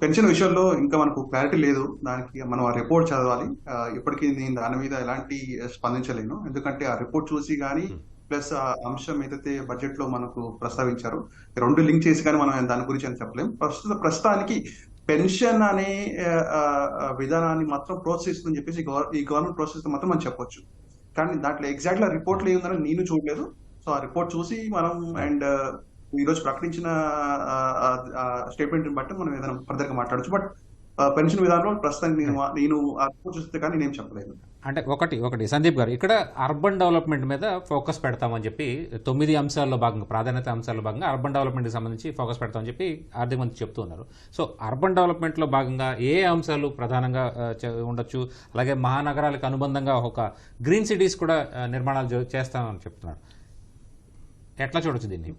పెన్షన్ విషయంలో ఇంకా మనకు క్లారిటీ లేదు. దానికి మనం ఆ రిపోర్ట్ చదవాలి. ఇప్పటికీ నేను దాని మీద ఎలాంటి స్పందించలేను, ఎందుకంటే ఆ రిపోర్ట్ చూసి కానీ ప్లస్ ఆ అంశం ఏదైతే బడ్జెట్ లో మనకు ప్రస్తావించారో రెండు లింక్ చేసి కానీ మనం దాని గురించి అని చెప్పలేం. ప్రస్తుతానికి పెన్షన్ అనే విధానాన్ని మాత్రం ప్రోత్సహిస్తుందని చెప్పేసి ఈ గవర్నమెంట్ ప్రోత్సహిస్తుంది మాత్రం మనం చెప్పొచ్చు. కానీ దాంట్లో ఎగ్జాక్ట్ గా రిపోర్ట్ లో ఏముందని నేను చూడలేదు. సో ఆ రిపోర్ట్ చూసి మనం అండ్ ఈ రోజు ప్రకటించిన స్టేట్మెంట్ బట్టి మనం ఏదైనా ఫర్దర్ గా మాట్లాడచ్చు. బట్ పెన్షన్ విధానంలో ప్రస్తుతానికి నేను ఆ రిపోర్ట్ చూస్తే కానీ నేనేం చెప్పలేదు. అంటే ఒకటి సందీప్ గారు, ఇక్కడ అర్బన్ డెవలప్మెంట్ మీద ఫోకస్ పెడతామని చెప్పి 9 అంశాల్లో భాగంగా, ప్రాధాన్యత అంశాల్లో భాగంగా అర్బన్ డెవలప్మెంట్కి సంబంధించి ఫోకస్ పెడతామని చెప్పి ఆర్థిక మంత్రి చెప్తున్నారు. సో అర్బన్ డెవలప్మెంట్లో భాగంగా ఏ అంశాలు ప్రధానంగా ఉండొచ్చు? అలాగే మహానగరాలకు అనుబంధంగా ఒక గ్రీన్ సిటీస్ కూడా నిర్మాణాలు చేస్తామని చెప్తున్నారు. ఎట్లా చూడొచ్చు దీన్ని?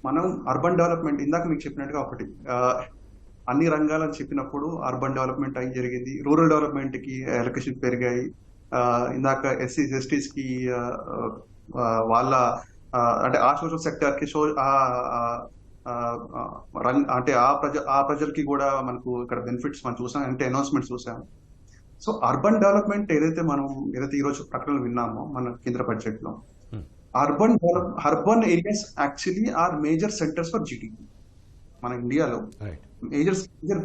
మనం అర్బన్ డెవలప్మెంట్ ఇందాక మీకు చెప్పినట్టుగా ఒకటి అన్ని రంగాలని చెప్పినప్పుడు అర్బన్ డెవలప్మెంట్ అయి జరిగింది. రూరల్ డెవలప్మెంట్ కి ఎలక్షన్ పెరిగాయి. ఇందాక ఎస్సీస్ ఎస్టీస్ కి వాళ్ళ అంటే ఆ సోషల్ సెక్టర్ కి అంటే ఆ ప్రజలకి కూడా మనకు ఇక్కడ బెనిఫిట్స్ మనం చూసాం, అంటే అనౌన్స్మెంట్స్ చూసాం. సో అర్బన్ డెవలప్మెంట్ ఏదైతే ఈరోజు ప్రకటనలు విన్నామో మన కేంద్ర బడ్జెట్ లో, urban areas actually are major centres for GDP. మన ఇండియాలో major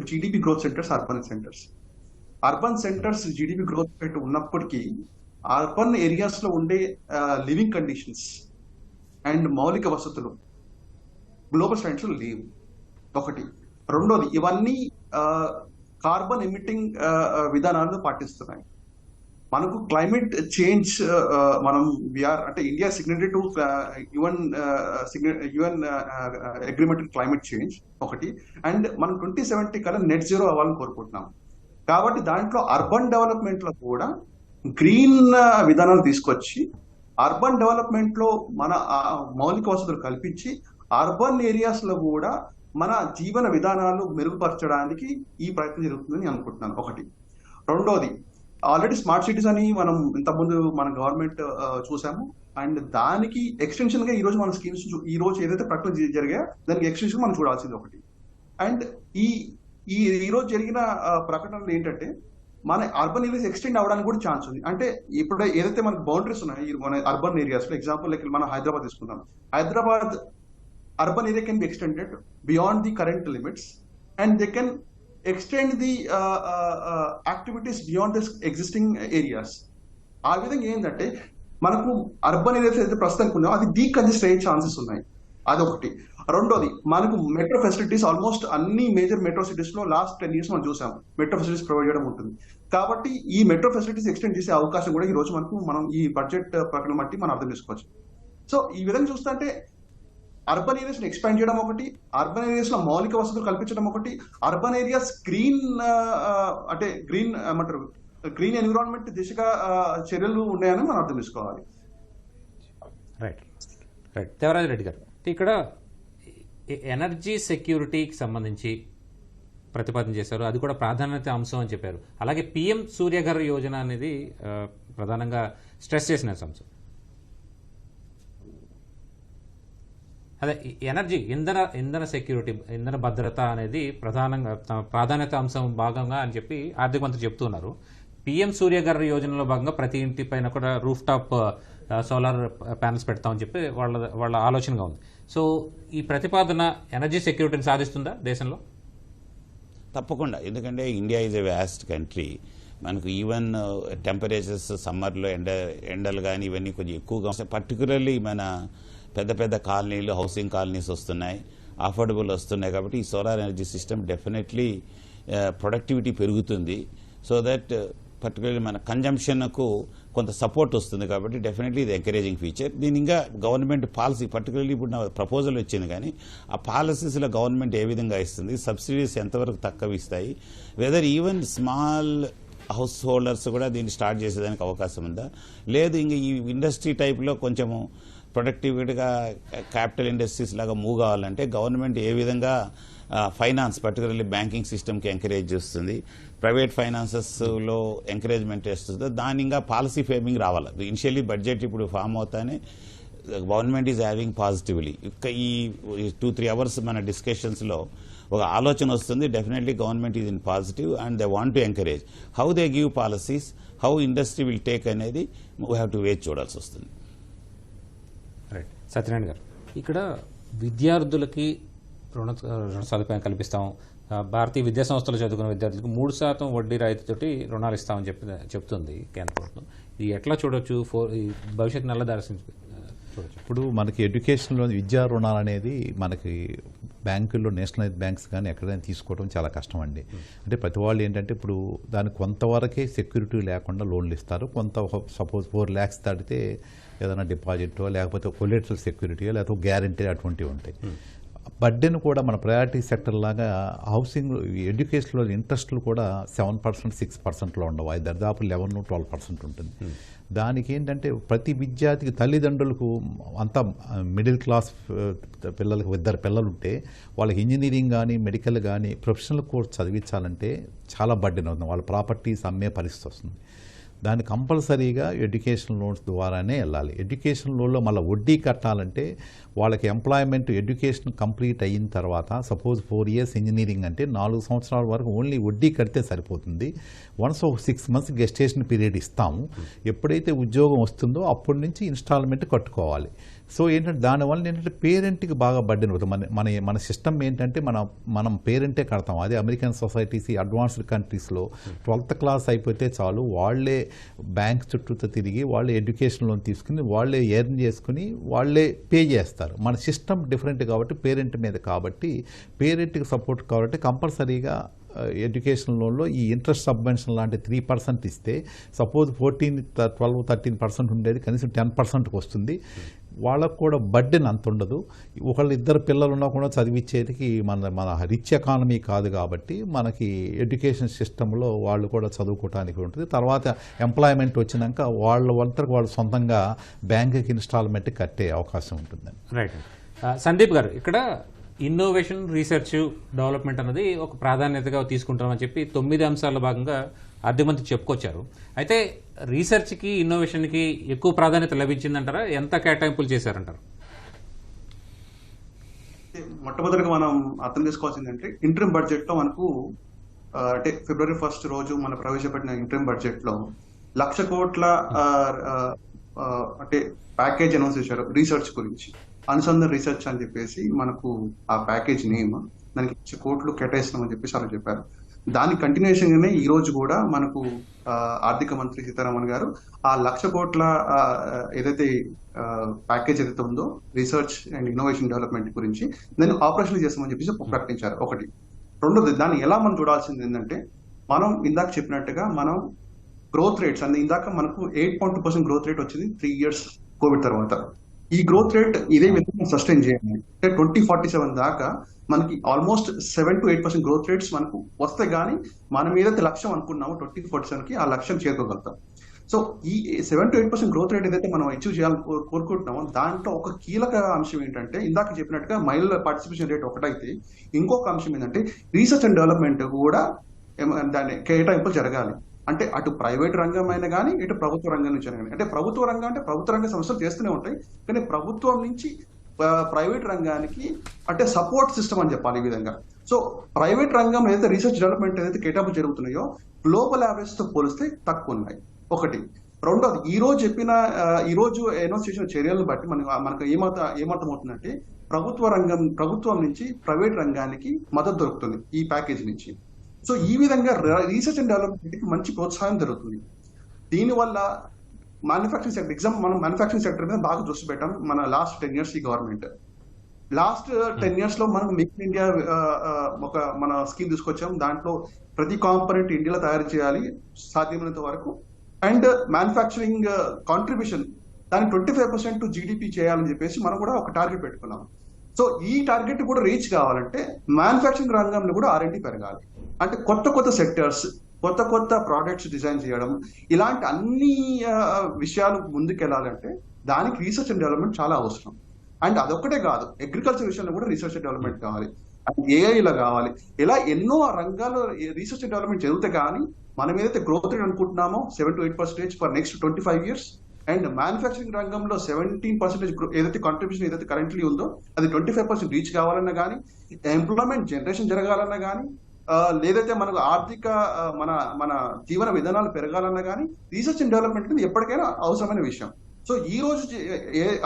GDP growth centres urban centres GDP growth rate ఉన్నప్పటికీ అర్బన్ ఏరియాస్ లో ఉండే లివింగ్ కండిషన్స్ అండ్ మౌలిక వసతులు గ్లోబల్ స్టాండర్డ్స్ లో లేవు. ఒకటి. రెండోది, ఇవన్నీ కార్బన్ ఎమిటింగ్ విధానాలను పాటిస్తున్నాయి. మనకు క్లైమేట్ చేంజ్ మనం అంటే India signatory to UN agreement climate change ఒకటి. అండ్ మనం 2070 కల్లా నెట్ జీరో అవ్వాలని కోరుకుంటున్నాం. కాబట్టి దాంట్లో అర్బన్ డెవలప్మెంట్ లో కూడా గ్రీన్ విధానాలు తీసుకొచ్చి అర్బన్ డెవలప్మెంట్ లో మన మౌలిక వసతులు కల్పించి అర్బన్ ఏరియాస్ లో కూడా మన జీవన విధానాలు మెరుగుపరచడానికి ఈ ప్రయత్నం జరుగుతుందని అనుకుంటున్నాను. ఒకటి. రెండోది, ఆల్రెడీ స్మార్ట్ సిటీస్ అని మనం ఇంతకుముందు మన గవర్నమెంట్ చూసాము. అండ్ దానికి ఎక్స్టెన్షన్ గా ఈ రోజు మన స్కీమ్స్ ఈ రోజు ఏదైతే ప్రకటన జరిగాయో దానికి ఎక్స్టెన్షన్ మనం చూడాల్సింది ఒకటి. అండ్ ఈ రోజు జరిగిన ప్రకటనలు ఏంటంటే మన అర్బన్ ఏరియాస్ ఎక్స్టెండ్ అవ్వడానికి కూడా ఛాన్స్ ఉంది. అంటే ఇప్పుడు ఏదైతే మనకు బౌండరీస్ ఉన్నాయి మన అర్బన్ ఏరియాస్ లో, ఎగ్జాంపుల్ లైక్ మనం హైదరాబాద్ తీసుకుందాం. Hyderabad urban area can be extended beyond the current limits and they can extend the activities beyond the existing areas. ఆ విధంగా ఏంటంటే మనకు అర్బన్ ఏరియాస్ అయితే ప్రస్తుతానికి ఉన్నాయో అది డీకంజెస్ట్ అయ్యే ఛాన్సెస్ ఉన్నాయి. అదొకటి. రెండోది, మనకు మెట్రో ఫెసిలిటీస్ ఆల్మోస్ట్ అన్ని మేజర్ మెట్రో సిటీస్ లో లాస్ట్ 10 years మనం చూసాం మెట్రో ఫెసిలిటీస్ ప్రొవైడ్ చేయడం ఉంటుంది. కాబట్టి ఈ మెట్రో ఫెసిలిటీస్ ఎక్స్టెండ్ చేసే అవకాశం కూడా ఈ రోజు మనం ఈ బడ్జెట్ ప్రకటన బట్టి మనం అర్థం చేసుకోవచ్చు. సో ఈ విధంగా చూస్తుంటే అర్బన్ ఏరియాస్ ఎక్స్పాండ్ చేయడం ఒకటి, అర్బన్ ఏరియాస్ లో మౌలిక వసతులు కల్పించడం ఒకటి, అర్బన్ ఏరియాస్ గ్రీన్ అంటే గ్రీన్ ఎన్విరాన్మెంట్ దిశగా చర్యలు ఉన్నాయని మనం అర్థం చేసుకోవాలి. రైట్. దేవరాజ్ రెడ్డి గారు, ఇక్కడ ఎనర్జీ సెక్యూరిటీకి సంబంధించి ప్రతిపాదన చేశారు, అది కూడా ప్రాధాన్యత అంశం అని చెప్పారు. అలాగే పిఎం సూర్యఘర్ యోజన అనేది ప్రధానంగా స్ట్రెస్ చేసిన అంశం. అదే ఎనర్జీ ఇంధన సెక్యూరిటీ, ఇంధన భద్రత అనేది ప్రధానంగా ప్రాధాన్యత అంశం భాగంగా అని చెప్పి ఆర్థిక మంత్రి చెప్తున్నారు. పిఎం సూర్యఘర్ యోజనలో భాగంగా ప్రతి ఇంటి పైన కూడా రూఫ్ టాప్ సోలార్ ప్యానల్స్ పెడతామని చెప్పి వాళ్ళ ఆలోచనగా ఉంది. సో ఈ ప్రతిపాదన ఎనర్జీ సెక్యూరిటీని సాధిస్తుందా దేశంలో? తప్పకుండా, ఎందుకంటే India is a vast country. మనకు ఈవెన్ టెంపరేచర్స్ సమ్మర్లో ఎండలు కానీ ఇవన్నీ కొంచెం ఎక్కువగా వస్తాయి. పర్టికులర్లీ మన పెద్ద పెద్ద కాలనీలు, హౌసింగ్ కాలనీస్ వస్తున్నాయి, అఫోర్డబుల్ వస్తున్నాయి. కాబట్టి ఈ solar energy system definitely productivity పెరుగుతుంది. సో దట్ పర్టికులర్లీ మన కన్జంప్షన్కు కొంత సపోర్ట్ వస్తుంది. కాబట్టి డెఫినెట్లీ ఇది ఎంకరేజింగ్ ఫీచర్. దీని ఇంకా గవర్నమెంట్ పాలసీ, పర్టికులర్లీ ఇప్పుడు నా ప్రపోజల్ వచ్చింది, కానీ ఆ పాలసీస్లో గవర్నమెంట్ ఏ విధంగా ఇస్తుంది, సబ్సిడీస్ ఎంతవరకు తక్కువ ఇస్తాయి, whether even small house holders కూడా దీన్ని స్టార్ట్ చేసేదానికి అవకాశం ఉందా, లేదు ఇంకా ఈ ఇండస్ట్రీ టైప్లో కొంచెము ప్రొడక్టివిటీగా క్యాపిటల్ ఇండస్ట్రీస్ లాగా మూవ్ కావాలంటే గవర్నమెంట్ ఏ విధంగా ఫైనాన్స్, పర్టికులర్లీ బ్యాంకింగ్ సిస్టమ్కి ఎంకరేజ్ చేస్తుంది, ప్రైవేట్ ఫైనాన్సెస్లో ఎంకరేజ్మెంట్ చేస్తుంది, దాని ఇంకా పాలసీ ఫ్రేమింగ్ రావాలి. ఇనిషియల్లీ బడ్జెట్ ఇప్పుడు ఫామ్ అవుతానే గవర్నమెంట్ ఈజ్ హ్యావింగ్ పాజిటివ్లీ. ఈ 2-3 అవర్స్ మన డిస్కషన్స్లో ఒక ఆలోచన వస్తుంది. Definitely government is in positive and they want to encourage. How they give policies, how industry will take అనేది వీ హ్యావ్ టు వేచి చూడాల్సి వస్తుంది. రైట్. సత్యనారాయణ గారు, ఇక్కడ విద్యార్థులకి రుణ సదుపాయం కల్పిస్తాం, భారతీయ విద్యా సంస్థలు చదువుకున్న విద్యార్థులకు 3% వడ్డీ రాయితీతోటి రుణాలు ఇస్తామని చెప్తుంది కేంద్ర ప్రభుత్వం. ఇది ఎట్లా చూడొచ్చు? ఈ భవిష్యత్తు నెల చూడొచ్చు. ఇప్పుడు మనకి ఎడ్యుకేషన్లో విద్యా రుణాలు అనేది మనకి బ్యాంకుల్లో, నేషనలైజ్ బ్యాంక్స్ కానీ ఎక్కడైనా తీసుకోవడం చాలా కష్టం అండి. అంటే ప్రతి వాళ్ళు ఏంటంటే ఇప్పుడు దానికి కొంతవరకే సెక్యూరిటీ లేకుండా లోన్లు ఇస్తారు. కొంత సపోజ్ 4 lakhs దాటితే ఏదైనా డిపాజిటో లేకపోతే కొలెటరల్ సెక్యూరిటీయో లేకపోతే గ్యారంటీ అటువంటివి ఉంటాయి. బడ్డెను కూడా మన ప్రయారిటీ సెక్టర్ లాగా హౌసింగ్, ఎడ్యుకేషన్లో ఇంట్రెస్ట్లు కూడా 7%, 6%లో ఉండవు. అది దాదాపు 11-12% ఉంటుంది. దానికి ఏంటంటే ప్రతి విద్యార్థికి, తల్లిదండ్రులకు అంతా మిడిల్ క్లాస్ పిల్లలకు 2 పిల్లలు ఉంటే వాళ్ళకి ఇంజనీరింగ్ కానీ మెడికల్ కానీ ప్రొఫెషనల్ కోర్స్ చదివించాలంటే చాలా బడ్డెన్ అవుతుంది. వాళ్ళ ప్రాపర్టీస్ అమ్మే పరిస్థితి వస్తుంది. దాన్ని కంపల్సరీగా ఎడ్యుకేషన్ లోన్స్ ద్వారానే వెళ్ళాలి. ఎడ్యుకేషన్ లోన్లో మళ్ళీ వడ్డీ కట్టాలంటే వాళ్ళకి ఎంప్లాయ్మెంట్, ఎడ్యుకేషన్ కంప్లీట్ అయిన తర్వాత సపోజ్ 4 years ఇంజనీరింగ్ అంటే 4 సంవత్సరాల వరకు ఓన్లీ వడ్డీ కడితే సరిపోతుంది. వన్స్ ఒక 6 months గెస్టేషన్ పీరియడ్ ఇస్తాము. ఎప్పుడైతే ఉద్యోగం వస్తుందో అప్పటి నుంచి ఇన్స్టాల్మెంట్ కట్టుకోవాలి. సో ఏంటంటే దానివల్ల ఏంటంటే పేరెంట్కి బాగా బర్డెన్ అవుతుంది. మన సిస్టమ్ ఏంటంటే మనం పేరెంటే కడతాం. అదే అమెరికన్ సొసైటీస్, అడ్వాన్స్డ్ కంట్రీస్లో 12th class అయిపోతే చాలు, వాళ్ళే బ్యాంక్ చుట్టూతో తిరిగి వాళ్ళే ఎడ్యుకేషన్ లోన్ తీసుకుని వాళ్ళే ఎర్న్ చేసుకుని వాళ్ళే పే చేస్తారు. మన సిస్టమ్ డిఫరెంట్ కాబట్టి పేరెంట్ మీద, కాబట్టి పేరెంట్కి సపోర్ట్ కాబట్టి కంపల్సరీగా ఎడ్యుకేషన్ లోన్లో ఈ ఇంట్రెస్ట్ సబ్వెన్షన్ లాంటి 3% ఇస్తే సపోజ్ 12-13% ఉండేది కనీసం 10%కి వస్తుంది. వాళ్ళకు కూడా బర్డెన్ అంత ఉండదు. ఒకళ్ళు 2 పిల్లలు ఉన్నా కూడా చదివించేటికి మన రిచ్ ఎకానమీ కాదు కాబట్టి మనకి ఎడ్యుకేషన్ సిస్టంలో వాళ్ళు కూడా చదువుకోవడానికి ఉంటుంది. తర్వాత ఎంప్లాయ్మెంట్ వచ్చినాక వాళ్ళంతకు వాళ్ళు సొంతంగా బ్యాంకుకి ఇన్స్టాల్మెంట్ కట్టే అవకాశం ఉంటుంది. రైట్. సందీప్ గారు, ఇక్కడ ఇన్నోవేషన్, రీసెర్చ్, డెవలప్మెంట్ అన్నది ఒక ప్రాధాన్యతగా తీసుకుంటామని చెప్పి 9 అంశాల భాగంగా ఆర్థిక మంత్రి చెప్పుకొచ్చారు. అయితే రీసెర్చ్కి, ఇన్నోవేషన్కి ఎక్కువ ప్రాధాన్యత లభించిందంటారా? ఎంత కేటాయింపులు చేశారంటారు? మొట్టమొదటిగా మనం అర్థం చేసుకోవాల్సింది అంటే ఇంటరిమ్ బడ్జెట్ లో మనకు అంటే February 1st రోజు మనం ప్రవేశపెట్టిన ఇంటరిమ్ బడ్జెట్ లో 1,00,000 కోట్ల అంటే ప్యాకేజ్ అనౌన్స్ చేశారు రీసెర్చ్ గురించి. అనుసంధాన్ రీసెర్చ్ అని చెప్పేసి మనకు ఆ ప్యాకేజ్ నేమ్, దానికి 1,00,000 కోట్లు కేటాయిస్తున్నామని చెప్పేసి అలా చెప్పారు. దాని కంటిన్యూషన్ గానే ఈ రోజు కూడా మనకు ఆర్థిక మంత్రి సీతారామన్ గారు ఆ 1,00,000 కోట్ల ఏదైతే ప్యాకేజ్ ఏదైతే ఉందో రీసెర్చ్ అండ్ ఇన్నోవేషన్ డెవలప్మెంట్ గురించి దాన్ని ఆపరేషన్ చేస్తామని చెప్పేసి ప్రకటించారు. ఒకటి. రెండోది, దాన్ని ఎలా మనం చూడాల్సింది ఏంటంటే, మనం ఇందాక చెప్పినట్టుగా మనం గ్రోత్ రేట్స్ అంటే ఇందాక మనకు 8.2% గ్రోత్ రేట్ వచ్చింది 3 years కోవిడ్ తర్వాత. ఈ గ్రోత్ రేట్ ఇదే విధంగా సస్టైన్ చేయాలి అంటే 2047 దాకా మనకి ఆల్మోస్ట్ 7-8% గ్రోత్ రేట్స్ మనకు వస్తే గానీ మనం ఏదైతే లక్ష్యం అనుకున్నామో 2047కి ఆ లక్ష్యం చేరుకోగలుగుతాం. సో ఈ 7 to 8% గ్రోత్ రేట్ ఏదైతే మనం అచీవ్ చేయాలని కోరుకుంటున్నామో దాంట్లో ఒక కీలక అంశం ఏంటంటే ఇందాక చెప్పినట్టుగా మహిళల పార్టిసిపేషన్ రేట్ ఒకటైతే ఇంకొక అంశం ఏంటంటే రీసెర్చ్ అండ్ డెవలప్మెంట్ కూడా దాని కేటాయింపులు జరగాలి. అంటే అటు ప్రైవేట్ రంగం అయినా కానీ ఇటు ప్రభుత్వ రంగం నుంచి కానీ, అంటే ప్రభుత్వ రంగం అంటే ప్రభుత్వ రంగ సంస్థలు చేస్తూనే ఉంటాయి, కానీ ప్రభుత్వం నుంచి ప్రైవేట్ రంగానికి అంటే సపోర్ట్ సిస్టమ్ అని చెప్పాలి ఈ విధంగా. సో ప్రైవేట్ రంగం ఏదైతే రీసెర్చ్ డెవలప్మెంట్ ఏదైతే కేటాయింపులు జరుగుతున్నాయో గ్లోబల్ యావరేజ్ తో పోలిస్తే తక్కువ ఉన్నాయి ఒకటి. రెండోది ఈ రోజు అనౌన్స్ చేసిన చర్యలను బట్టి మనకు ఏమర్థమవుతుందంటే ప్రభుత్వం నుంచి ప్రైవేట్ రంగానికి మద్దతు దొరుకుతుంది ఈ ప్యాకేజ్ నుంచి. సో ఈ విధంగా రీసెర్చ్ అండ్ డెవలప్మెంట్ కి మంచి ప్రోత్సాహం జరుగుతుంది. దీనివల్ల మ్యానుఫ్యాక్చరింగ్ సెక్టర్ మనం మ్యానుఫ్యాక్చరింగ్ సెక్టర్ మీద బాగా దృష్టి పెట్టాం మన లాస్ట్ 10 years ఈ గవర్నమెంట్. లాస్ట్ 10 years లో మనం మేక్ ఇన్ ఇండియా మన స్కీమ్ తీసుకొచ్చాం. దాంట్లో ప్రతి కాంపోనెంట్ ఇండియాలో తయారు చేయాలి సాధ్యమైనంత వరకు, అండ్ మ్యానుఫ్యాక్చరింగ్ కాంట్రిబ్యూషన్ దాన్ని 25% టు జీడిపి చేయాలని చెప్పేసి మనం కూడా ఒక టార్గెట్ పెట్టుకున్నాం. సో ఈ టార్గెట్ కూడా రీచ్ కావాలంటే మ్యానుఫ్యాక్చరింగ్ రంగంలో కూడా R&D పెరగాలి. అంటే కొత్త సెక్టర్స్, కొత్త ప్రోడక్ట్స్ డిజైన్ చేయడం, ఇలాంటి అన్ని విషయాలు ముందుకెళ్లాలంటే దానికి రీసెర్చ్ అండ్ డెవలప్మెంట్ చాలా అవసరం. అండ్ అదొక్కటే కాదు, అగ్రికల్చర్ విషయంలో కూడా రీసెర్చ్ అండ్ డెవలప్మెంట్ కావాలి, ఏఐలో కావాలి. ఇలా ఎన్నో రంగాల్లో రీసెర్చ్ అండ్ డెవలప్మెంట్ జరిగితే కానీ మనం ఏదైతే గ్రోత్ రేట్ అనుకుంటున్నామో 7 to 8% for next 25 years, and manufacturing రంగంలో 17% ఏదైతే కాంట్రిబ్యూషన్ ఏదైతే కరెంట్లీ ఉందో అది 25% రీచ్ కావాలన్నా కానీ, ఎంప్లాయ్మెంట్ జనరేషన్ జరగాలన్నా కానీ, లేదైతే మనకు ఆర్థిక మన జీవన విధానాలు పెరగాలన్నా కానీ రీసెర్చ్ అండ్ డెవలప్మెంట్ అనేది ఎప్పటికైనా అవసరమైన విషయం. సో ఈ రోజు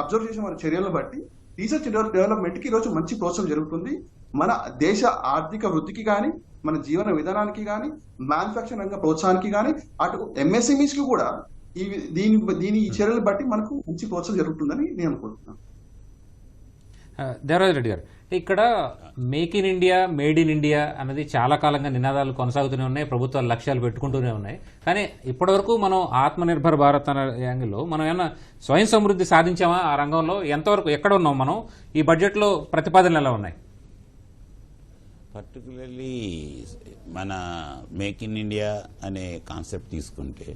అబ్జర్వ్ చేసిన మన చర్యలను బట్టి రీసెర్చ్ డెవలప్మెంట్ కి ఈ రోజు మంచి ప్రోత్సాహం జరుగుతుంది. మన దేశ ఆర్థిక వృద్ధికి కానీ, మన జీవన విధానానికి కానీ, మ్యానుఫ్యాక్చరింగ్ రంగ ప్రోత్సాహానికి కానీ, అటు ఎంఎస్ఎంఈస్ కి కూడా దీని చర్యలు బట్టి మనకు మంచి ప్రోత్సాహం జరుగుతుందని నేను అనుకుంటున్నాను. దేవరాజ్ రెడ్డి గారు, ఇక్కడ make in India, made in India అన్నది చాలా కాలంగా నినాదాలు కొనసాగుతూనే ఉన్నాయి, ప్రభుత్వాలు లక్ష్యాలు పెట్టుకుంటూనే ఉన్నాయి. కానీ ఇప్పటివరకు మనం ఆత్మనిర్భర్ భారత్ అనే యాంగిల్లో మనం ఏమైనా స్వయం సమృద్ధి సాధించామా? ఆ రంగంలో ఎంతవరకు ఎక్కడ ఉన్నాం మనం? ఈ బడ్జెట్లో ప్రతిపాదనలు ఎలా ఉన్నాయి? పర్టికులర్లీ మన మేక్ ఇన్ ఇండియా అనే కాన్సెప్ట్ తీసుకుంటే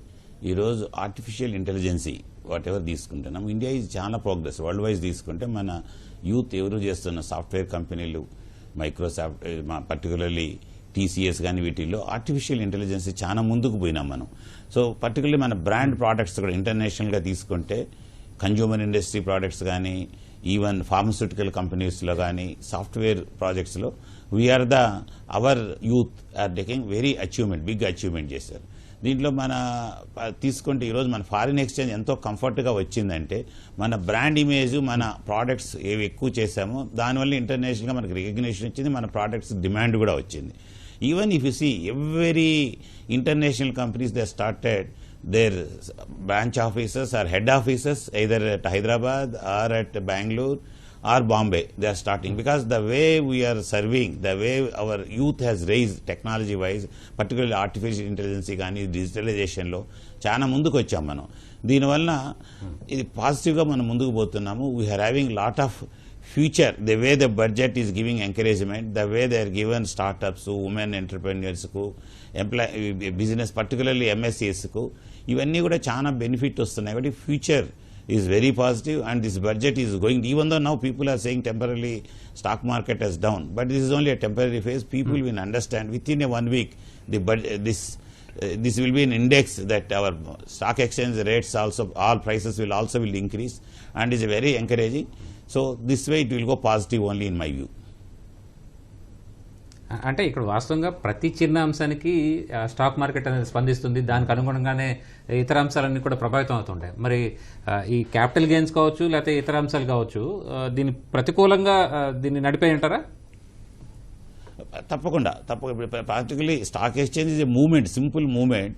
ఈరోజు ఆర్టిఫిషియల్ ఇంటెలిజెన్సీ వాట్ ఎవర్ తీసుకుంటున్నాం, ఇండియా ఈజ్ చాలా ప్రోగ్రెస్. వరల్డ్ వైజ్ తీసుకుంటే మన యూత్ ఎవరు చేస్తున్న సాఫ్ట్వేర్ కంపెనీలు, మైక్రోసాఫ్ట్, పర్టికులర్లీ టీసీఎస్ కానీ వీటిల్లో ఆర్టిఫిషియల్ ఇంటెలిజెన్సీ చాలా ముందుకు పోయినాం మనం. సో పర్టికులర్లీ మన బ్రాండ్ ప్రోడక్ట్స్ కూడా ఇంటర్నేషనల్గా తీసుకుంటే కన్జ్యూమర్ ఇండస్ట్రీ ప్రోడక్ట్స్ కానీ, ఈవెన్ ఫార్మస్యూటికల్ కంపెనీస్లో కానీ, సాఫ్ట్వేర్ ప్రాజెక్ట్స్లో our youth are taking very achievement, big achievement చేశారు. దీంట్లో మన తీసుకుంటే ఈరోజు మన ఫారిన్ ఎక్స్చేంజ్ ఎంతో కంఫర్ట్గా వచ్చిందంటే మన బ్రాండ్ ఇమేజ్, మన ప్రోడక్ట్స్ ఏవి ఎక్కువ చేశామో దానివల్ల ఇంటర్నేషనల్గా మనకు రికగ్నిషన్ వచ్చింది, మన ప్రోడక్ట్స్ డిమాండ్ కూడా వచ్చింది. Even if you see every international companies they started their branch offices or head offices either at Hyderabad or at Bangalore or Bombay. They are starting because the way we are serving, the way our youth has raised technology wise, particularly artificial intelligence కానీ డిజిటలైజేషన్ లో చాలా ముందుకు వచ్చాం మనం. దీనివల్ల ఇది పాజిటివ్ గా మనం ముందుకు పోతున్నాము. We are having lot of future, the way the budget is giving encouragement, the way they are given startups, women entrepreneurs ku, business, particularly MSCs ku, ఇవన్నీ కూడా చాలా బెనిఫిట్ వస్తున్నాయి. కాబట్టి future is very positive and this budget is going, even though now people are saying temporarily stock market is down, but this is only a temporary phase. People will understand within a 1 week this will be an index that our stock exchange rates also, all prices will increase and is very encouraging. So this way it will go positive only in my view. అంటే ఇక్కడ వాస్తవంగా ప్రతి చిన్న అంశానికి స్టాక్ మార్కెట్ అనేది స్పందిస్తుంది, దానికి అనుగుణంగానే ఇతర అంశాలన్నీ కూడా ప్రభావితం అవుతుంటాయి. మరి ఈ క్యాపిటల్ గెయిన్స్ కావచ్చు లేకపోతే ఇతర అంశాలు కావచ్చు, దీన్ని ప్రతికూలంగా దీన్ని నడిపే ఉంటారా? తప్పకుండా particularly stock exchange is a movement, simple movement,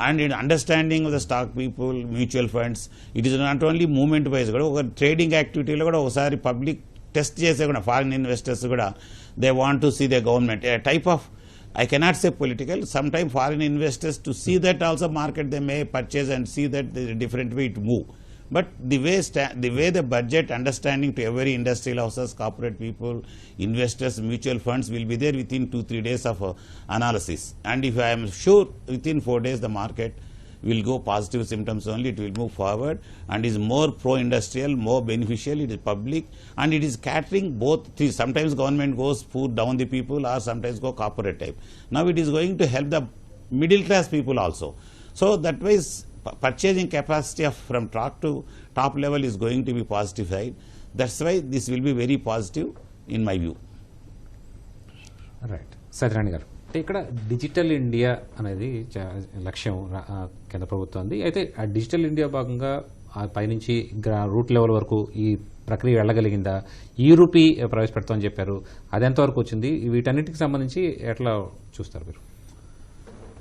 and in understanding of the stock people, mutual funds, it is not only movement wise కూడా ఒక ట్రేడింగ్ యాక్టివిటీలో కూడా ఒకసారి పబ్లిక్ టెస్ట్ చేసే కూడా ఫారిన్ ఇన్వెస్టర్స్ కూడా they want to see the government, a type of, I cannot say political, sometimes foreign investors to see that also market they may purchase and see that there is a different way to move. But the way the budget understanding to every industrial houses, corporate people, investors, mutual funds will be there within 2-3 days of analysis. And if I am sure within 4 days the market will go positive symptoms only, it will move forward and is more pro-industrial, more beneficial, it is public and it is catering both things. Sometimes government goes put down the people or sometimes go corporate type. Now it is going to help the middle class people also. So that way purchasing capacity of from top level is going to be positive side. That's why this will be very positive in my view. Right Satyanarayana గారు, అంటే ఇక్కడ డిజిటల్ ఇండియా అనేది లక్ష్యం కేంద్ర ప్రభుత్వంది. అయితే ఆ డిజిటల్ ఇండియా భాగంగా ఆ పైనుంచి రూట్ లెవెల్ వరకు ఈ ప్రక్రియ వెళ్ళగలిగిందా? ఈ రూపీ ప్రవేశపెడతామని చెప్పారు, అది ఎంతవరకు వచ్చింది? వీటన్నిటికి సంబంధించి ఎట్లా చూస్తారు మీరు?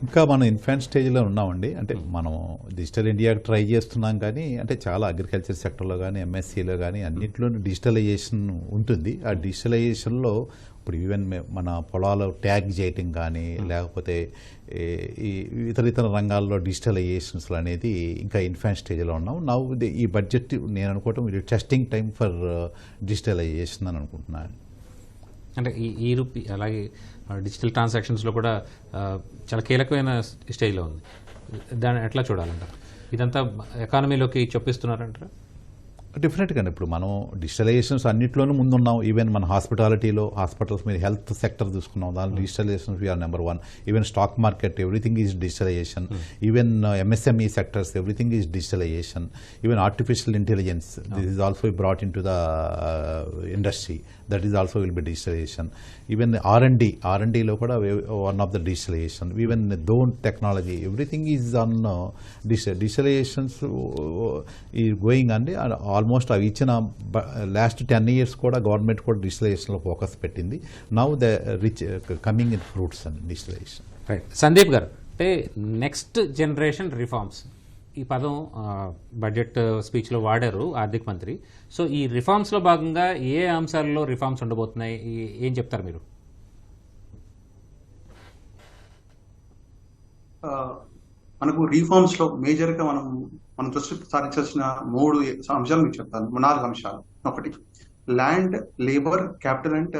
ఇంకా మనం ఇన్ఫాంట్ స్టేజ్లో ఉన్నామండి. అంటే మనం డిజిటల్ ఇండియాకి ట్రై చేస్తున్నాం, కానీ అంటే చాలా అగ్రికల్చర్ సెక్టర్లో కానీ ఎంఎస్సీలో కానీ అన్నింటిలోనూ డిజిటలైజేషన్ ఉంటుంది. ఆ డిజిటలైజేషన్లో ఇప్పుడు ఈవెన్ మన పొలాలు ట్యాగ్ చేయటం కానీ లేకపోతే ఈ ఇతర రంగాల్లో డిజిటలైజేషన్స్ అనేది ఇంకా ఇన్ఫాంట్ స్టేజ్లో ఉన్నాం. ఈ బడ్జెట్ నేను అనుకోవటం ఇది టెస్టింగ్ టైం ఫర్ డిజిటలైజేషన్ అని అనుకుంటున్నాను. అంటే ఈ రూపీ అలాగే డిజిటల్ ట్రాన్సాక్షన్స్లో కూడా చాలా కీలకమైన స్టేజ్లో ఉంది. దాన్ని ఎట్లా చూడాలంటారు? ఇదంతా ఎకానమీలోకి చొప్పిస్తున్నారంటారా? డెఫినెట్గా ఇప్పుడు మనం డిజిటలైజేషన్స్ అన్నింటిలోనూ ముందున్నాం. ఈవెన్ మన హాస్పిటాలిటీలో హాస్పిటల్స్ మీద హెల్త్ సెక్టర్ చూసుకున్నాం, దాని digitalisations we are number 1. Even stock market everything is digitalisation. Even MSME sectors everything is digitalisation. Even artificial intelligence this is also brought in to the industry, that is also will be digitalisation. Even ఆర్ఎండీలో కూడా one of the digitalisation. Even drone technology everything is on digitalisations ఈ గోయింగ్ అండి. ఆల్మోస్ట్ అవి ఇచ్చిన లాస్ట్ 10 years కూడా గవర్నమెంట్ కూడా డిజిటలైజేషన్లో ఫోకస్ పెట్టింది. Now the rich coming in fruits and digitalisation. Right. Sandeep garu, అంటే నెక్స్ట్ జనరేషన్ రిఫార్మ్స్ ఈ పదం బడ్జెట్ స్పీచ్లో వాడారు ఆర్థిక మంత్రి. సో ఈ రిఫార్మ్స్లో భాగంగా ఏ అంశాల్లో రిఫార్మ్స్ ఉండబోతున్నాయి, ఏం చెప్తారు మీరు? మనకు రిఫార్మ్స్ లో మేజర్ గా మనం దృష్టి సారించాల్సిన 3 అంశాలు మీకు చెప్తాను. 4 అంశాలు. ఒకటి land, labour, capital and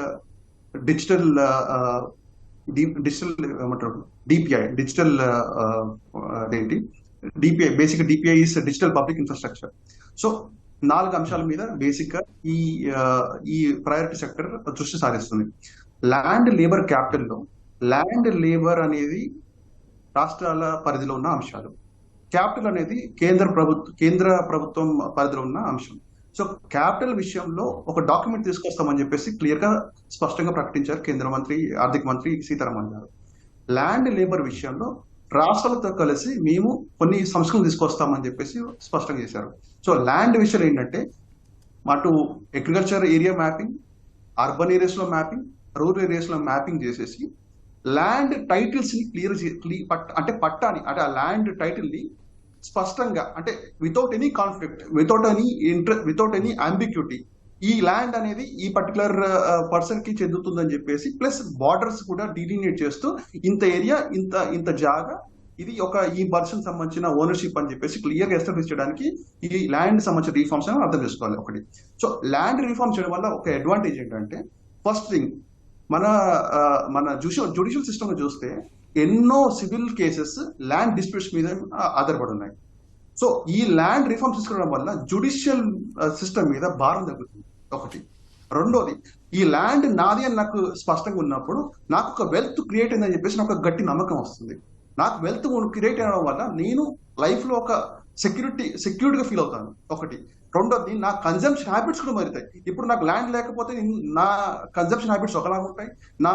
digital ఏమంటారు డిపిఐ. డిజిటల్ అదేంటి DPI, basic DPI is digital public infrastructure. So 4 అంశాల మీద బేసిక్ గా ఈ ప్రయారిటీ సెక్టర్ దృష్టి సారిస్తుంది. ల్యాండ్, లేబర్, క్యాపిటల్ లో ల్యాండ్, లేబర్ అనేది రాష్ట్రాల పరిధిలో ఉన్న అంశాలు. క్యాపిటల్ అనేది కేంద్ర ప్రభుత్వం పరిధిలో ఉన్న అంశం. సో క్యాపిటల్ విషయంలో ఒక డాక్యుమెంట్ తీసుకొస్తామని చెప్పేసి క్లియర్ గా స్పష్టంగా ప్రకటించారు కేంద్ర మంత్రి, ఆర్థిక మంత్రి సీతారామన్ గారు. ల్యాండ్, లేబర్ విషయంలో రాష్ట్రాలతో కలిసి మేము కొన్ని సంస్కరణలు తీసుకొస్తామని చెప్పేసి స్పష్టంగా చేశారు. సో ల్యాండ్ విషయం ఏంటంటే అటు agriculture area mapping, urban areas లో మ్యాపింగ్, రూరల్ ఏరియాస్ లో మ్యాపింగ్ చేసేసి ల్యాండ్ టైటిల్స్ ని అంటే పట్టాని అంటే ఆ ల్యాండ్ టైటిల్ ని స్పష్టంగా అంటే without any conflict, without any ambiguity ఈ ల్యాండ్ అనేది ఈ పర్టికులర్ పర్సన్ కి చెందుతుందని చెప్పేసి ప్లస్ బార్డర్స్ కూడా డిలినియేట్ చేస్తూ ఇంత ఏరియా ఇంత జాగా ఇది ఈ పర్సన్ సంబంధించిన ఓనర్షిప్ అని చెప్పేసి క్లియర్ గా ఎస్టాబ్లిష్ చేయడానికి ఈ ల్యాండ్ సంబంధించిన రిఫార్మ్స్ అని అర్థం చేసుకోవాలి. ఒకటి. సో ల్యాండ్ రిఫార్మ్ చేయడం వల్ల ఒక అడ్వాంటేజ్ ఏంటంటే ఫస్ట్ థింగ్ మన జ్యుడిషియల్ సిస్టమ్ చూస్తే ఎన్నో సివిల్ కేసెస్ ల్యాండ్ డిస్ప్యూట్స్ మీద ఆధారపడి ఉన్నాయి. సో ఈ ల్యాండ్ రిఫార్మ్స్ తీసుకోవడం వల్ల జ్యుడిషియల్ సిస్టమ్ మీద భారం తగ్గుతుంది. ఒకటి. రెండోది, ఈ ల్యాండ్ నాది అని నాకు స్పష్టంగా ఉన్నప్పుడు నాకు ఒక వెల్త్ క్రియేట్ అయిందని చెప్పేసి నాకు ఒక గట్టి నమ్మకం వస్తుంది. నాకు వెల్త్ క్రియేట్ అవ్వడం వల్ల నేను లైఫ్ లో ఒక సెక్యూరిటీగా ఫీల్ అవుతాను. ఒకటి. రెండోది, నా కన్జంప్షన్ హ్యాబిట్స్ కూడా మారుతాయి. ఇప్పుడు నాకు ల్యాండ్ లేకపోతే నా కన్జంప్షన్ హ్యాబిట్స్ ఒకలాగా ఉంటాయి, నా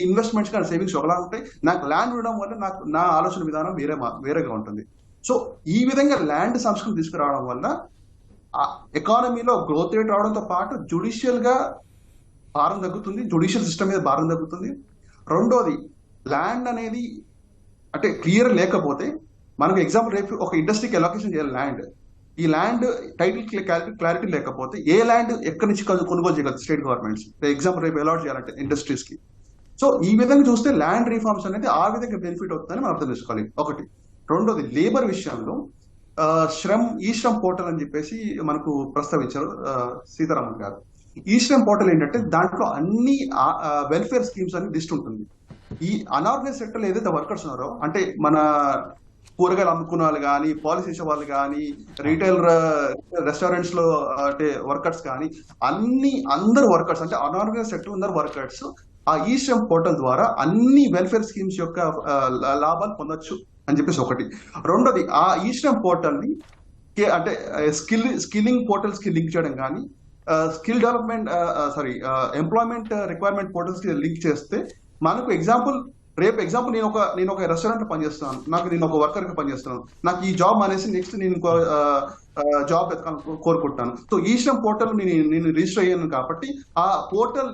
ఇన్వెస్ట్మెంట్స్ కానీ సేవింగ్స్ ఒకలాగా ఉంటాయి. నాకు ల్యాండ్ ఉండడం వల్ల నా ఆలోచన విధానం వేరేగా ఉంటుంది. సో ఈ విధంగా ల్యాండ్ సంస్కృతి తీసుకురావడం వల్ల ఎకానమీలో గ్రోత్ రేట్ రావడంతో పాటు జ్యుడిషియల్ గా భారం తగ్గుతుంది, జ్యుడిషియల్ సిస్టమ్ మీద భారం తగ్గుతుంది. రెండోది, ల్యాండ్ అనేది అంటే క్లియర్ లేకపోతే మనకు ఎగ్జాంపుల్ రేపు ఒక ఇండస్ట్రీకి ఎలొకేషన్ చేయాలి ల్యాండ్. ఈ ల్యాండ్ టైటిల్ క్లారిటీ లేకపోతే ఏ ల్యాండ్ ఎక్కడి నుంచి కొనుగోలు చేయగలదు స్టేట్ గవర్నమెంట్స్ ఎగ్జాంపుల్ రేపు అలాట్ చేయాలంటే ఇండస్ట్రీస్ కి. సో ఈ విధంగా చూస్తే ల్యాండ్ రిఫార్మ్స్ అనేది ఆ విధంగా బెనిఫిట్ అవుతుందని మనం అర్థం చేసుకోవాలి. ఒకటి. రెండోది, లేబర్ విషయంలో ఈ శ్రమ్ పోర్టల్ అని చెప్పేసి మనకు ప్రస్తావించారు సీతారామన్ గారు. ఈ శ్రమ్ పోర్టల్ ఏంటంటే దాంట్లో అన్ని వెల్ఫేర్ స్కీమ్స్ అని లిస్ట్ ఉంటుంది. ఈ అన్ఆర్గనైజ్ సెక్టర్ ఏదైతే వర్కర్స్ ఉన్నారో అంటే మన కూరగాయలు అమ్ముకున్న వాళ్ళు కానీ, పాలిష్ చేసే వాళ్ళు కానీ, రీటైల్ రెస్టారెంట్స్ లో అంటే వర్కర్స్ కానీ, అందరు వర్కర్స్ అంటే అనార్గనైజ్ సెక్టర్ అందరు వర్కర్స్ ఆ ఈ శ్రమ్ పోర్టల్ ద్వారా అన్ని వెల్ఫేర్ స్కీమ్స్ యొక్క లాభాలు పొందొచ్చు అని చెప్పేసి ఒకటి. రెండోది ఆ ఈ శ్రమ్ పోర్టల్ ని అంటే స్కిల్లింగ్ పోర్టల్స్ కి లింక్ చేయడం కానీ, skill development employment requirement portals కి లింక్ చేస్తే మనకు రేపు ఎగ్జాంపుల్ నేను ఒక రెస్టారెంట్ లో పనిచేస్తున్నాను, నేను ఒక వర్కర్ గా పనిచేస్తున్నాను, నాకు ఈ జాబ్ అనేసి నెక్స్ట్ నేను ఇంకో జాబ్ కోరుకుంటున్నాను. సో ఈ శ్రమ్ పోర్టల్ నేను రిజిస్టర్ అయ్యాను కాబట్టి ఆ portal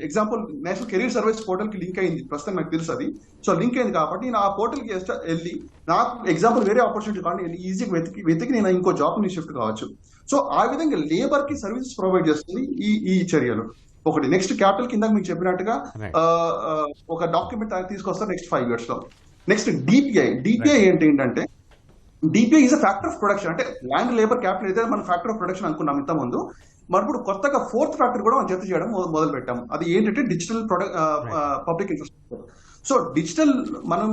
example national career service portal కి లింక్ అయింది, ప్రస్తుతం నాకు తెలుసు అది. సో లింక్ అయింది కాబట్టి నేను ఆ పోర్టల్ కి వెళ్ళి నాకు ఎగ్జాంపుల్ వేరే ఆపర్చునిటీ కానీ ఈజీగా వెతికి నేను ఇంకో జాబ్ ని షిఫ్ట్ కావచ్చు. సో ఆ విధంగా లేబర్ కి సర్వీసెస్ ప్రొవైడ్ చేస్తుంది ఈ చర్యలు. ఒకటి నెక్స్ట్ క్యాపిటల్ కింద మీకు చెప్పినట్టుగా ఒక డాక్యుమెంట్ తీసుకొస్తారు నెక్స్ట్ 5 years లో. నెక్స్ట్ డిపిఐ ఏంటంటే DPI is a factor of production. అంటే ల్యాండ్ లేబర్ క్యాపిటల్ అయితే మనం ఫ్యాక్టర్ ఆఫ్ ప్రొడక్షన్ అనుకున్నాం ఇంత ముందు. మరి ఇప్పుడు కొత్తగా 4th ఫ్యాక్టర్ కూడా మనం జత చేయడం మొదలు పెట్టాము. అది ఏంటంటే digital public infrastructure. So digital మనం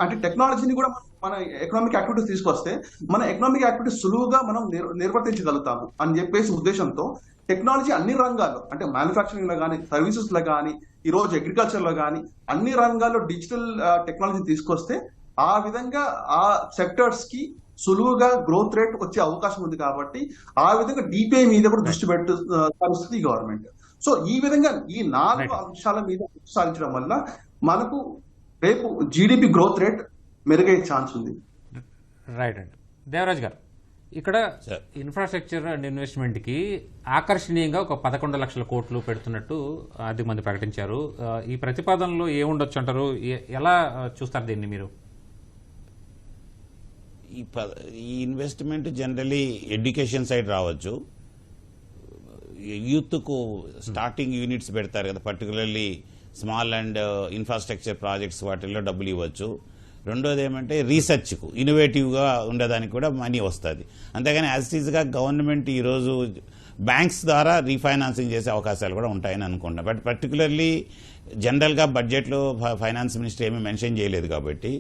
అంటే టెక్నాలజీని కూడా మన ఎకనామిక్ యాక్టివిటీస్ తీసుకొస్తే మన ఎకనామిక్ యాక్టివిటీస్ సులువుగా మనం నిర్వర్తించగలుగుతాము అని చెప్పేసి ఉద్దేశంతో టెక్నాలజీ అన్ని రంగాల్లో అంటే మ్యానుఫ్యాక్చరింగ్ లో కానీ, సర్వీసెస్ లో కానీ, ఈ రోజు అగ్రికల్చర్ లో కానీ అన్ని రంగాల్లో డిజిటల్ టెక్నాలజీ తీసుకొస్తే ఆ విధంగా ఆ సెక్టర్స్ కి సులువుగా గ్రోత్ రేట్ వచ్చే అవకాశం ఉంది. కాబట్టి ఆ విధంగా డిపిఐ మీద కూడా దృష్టి సారిస్తుంది ఈ గవర్నమెంట్. సో ఈ విధంగా ఈ 4 అంశాల మీద దృష్టి సారించడం వల్ల మనకు రేపు జీడిపి గ్రోత్ రేట్ మెరుగయ్యే ఛాన్స్ ఉంది. రైట్ అండి. దేవరాజ్ గారు, ఇక్కడ ఇన్ఫ్రాస్ట్రక్చర్ అండ్ ఇన్వెస్ట్మెంట్ కి ఆకర్షణీయంగా ఒక 11 లక్షల కోట్లు పెడుతున్నట్టు ఆర్థిక మంత్రి ప్రకటించారు. ఈ ప్రతిపాదనలో ఏముండొచ్చు అంటారు? ఎలా చూస్తారు దీన్ని మీరు? ఈ ఇన్వెస్ట్మెంట్ జనరలీ ఎడ్యుకేషన్ సైడ్ రావచ్చు, యూత్కు స్టార్టింగ్ యూనిట్స్ పెడతారు కదా, particularly small and infrastructure projects వాటిల్లో డబ్బులు ఇవ్వచ్చు. రెండోది ఏమంటే రీసెర్చ్కు ఇన్నోవేటివ్గా ఉండడానికి కూడా మనీ వస్తుంది. అంతేగాని యాజ్ ఈజ్గా గవర్నమెంట్ ఈరోజు బ్యాంక్స్ ద్వారా రీఫైనాన్సింగ్ చేసే అవకాశాలు కూడా ఉంటాయని అనుకుంటున్నాను. బట్ పర్టికులర్లీ జనరల్గా బడ్జెట్లో ఫైనాన్స్ మినిస్టర్ ఏమీ మెన్షన్ చేయలేదు కాబట్టి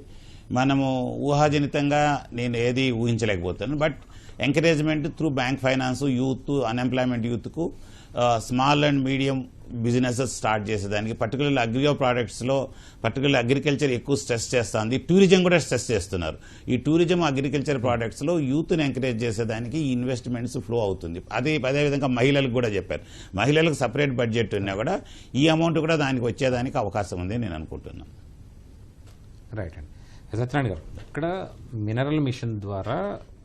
మనము ఊహాజనితంగా నేను ఏది ఊహించలేకపోతాను. But encouragement through bank finance youth, unemployment యూత్కు small and medium businesses start చేసేదానికి, పర్టికులర్లీ అగ్రియో ప్రోడక్ట్స్లో పర్టికులర్ అగ్రికల్చర్ ఎక్కువ స్ట్రెస్ చేస్తుంది, టూరిజం కూడా స్ట్రెస్ చేస్తున్నారు. ఈ టూరిజం అగ్రికల్చర్ ప్రోడక్ట్స్లో యూత్ని ఎంకరేజ్ చేసేదానికి ఈ ఇన్వెస్ట్మెంట్స్ ఫ్లో అవుతుంది. అదేవిధంగా మహిళలకు కూడా చెప్పారు, మహిళలకు సపరేట్ బడ్జెట్ ఉన్నా కూడా ఈ అమౌంట్ కూడా దానికి వచ్చేదానికి అవకాశం ఉంది నేను అనుకుంటున్నాను. రైట్ అండి. సత్యనారాయణ గారు, ఇక్కడ మినరల్ మిషన్ ద్వారా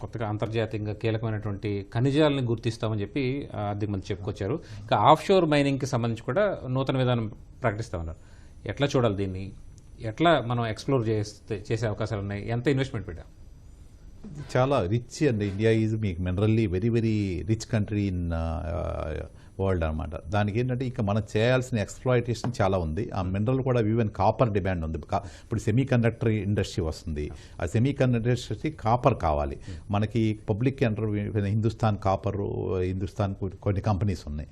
కొత్తగా అంతర్జాతీయంగా కీలకమైనటువంటి ఖనిజాలని గుర్తిస్తామని చెప్పి ఆర్థిక మంత్రి చెప్పుకొచ్చారు. ఇంకా ఆఫ్షోర్ మైనింగ్కి సంబంధించి కూడా నూతన విధానం ప్రకటిస్తామన్నారు. ఎట్లా చూడాలి దీన్ని? ఎట్లా మనం ఎక్స్ప్లోర్ చేసే అవకాశాలు ఉన్నాయి? ఎంత ఇన్వెస్ట్మెంట్ పెట్టాం? చాలా రిచ్ అండ్ ఇండియా ఈజ్ మీకు minerally very very rich country in world అనమాట. దానికి ఏంటంటే ఇంకా మనం చేయాల్సిన ఎక్స్ప్లాయిటేషన్ చాలా ఉంది. ఆ మినరల్ కూడా ఈవెన్ కాపర్ డిమాండ్ ఉంది. ఇప్పుడు సెమీ కండక్టర్ ఇండస్ట్రీ వస్తుంది, ఆ సెమీ కండక్టర్ ఇండస్ట్రీ కాపర్ కావాలి మనకి. పబ్లిక్ హిందుస్థాన్ కాపర్, హిందుస్థాన్ కొన్ని కంపెనీస్ ఉన్నాయి.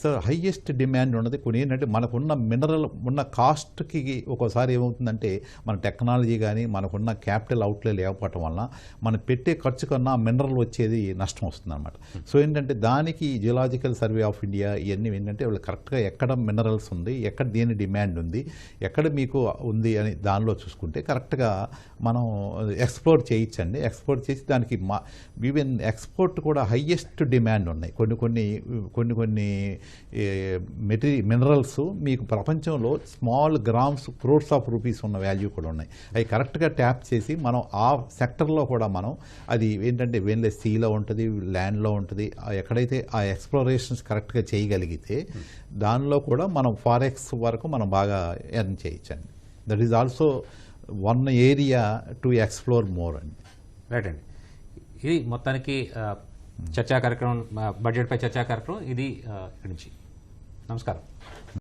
సో హైయెస్ట్ డిమాండ్ ఉన్నది. కొన్ని ఏంటంటే మనకున్న మినరల్ ఉన్న కాస్ట్కి ఒక్కోసారి ఏమవుతుందంటే మన టెక్నాలజీ కానీ మనకున్న క్యాపిటల్ అవుట్లే లేకపోవటం వలన మనం పెట్టే ఖర్చు కన్నా మినరల్ వచ్చేది నష్టం వస్తుంది అనమాట. సో ఏంటంటే దానికి జియోలాజికల్ సర్వే ఆఫ్ ఇండియా ఇవన్నీ ఏంటంటే వాళ్ళు కరెక్ట్గా ఎక్కడ మినరల్స్ ఉంది, ఎక్కడ దేని డిమాండ్ ఉంది, ఎక్కడ మీకు ఉంది అని దానిలో చూసుకుంటే కరెక్ట్గా మనం ఎక్స్ప్లోర్ చేయించండి. ఎక్స్ప్లోర్ చేసి దానికి ఈవెన్ ఎక్స్పోర్ట్ కూడా హైయెస్ట్ డిమాండ్ ఉన్నాయి. కొన్ని మినరల్స్ మీకు ప్రపంచంలో small grams crores of rupees ఉన్న వాల్యూ కూడా ఉన్నాయి. అవి కరెక్ట్గా ట్యాప్ చేసి మనం ఆ సెక్టర్లో కూడా మనం అది ఏంటంటే వేన్లే సీలో ఉంటుంది, ల్యాండ్లో ఉంటుంది, ఎక్కడైతే ఆ ఎక్స్ప్లోరేషన్స్ కరెక్ట్గా చేయగలిగితే దానిలో కూడా మనం ఫారెక్స్ వరకు మనం బాగా ఎర్న్ చేయొచ్చండి. That is also one area to explore more అండి. రైట్ అండి. ఇది మొత్తానికి చర్చా కార్యక్రమం, బడ్జెట్పై చర్చా కార్యక్రమం ఇది. ఇక్కడి నుంచి నమస్కారం.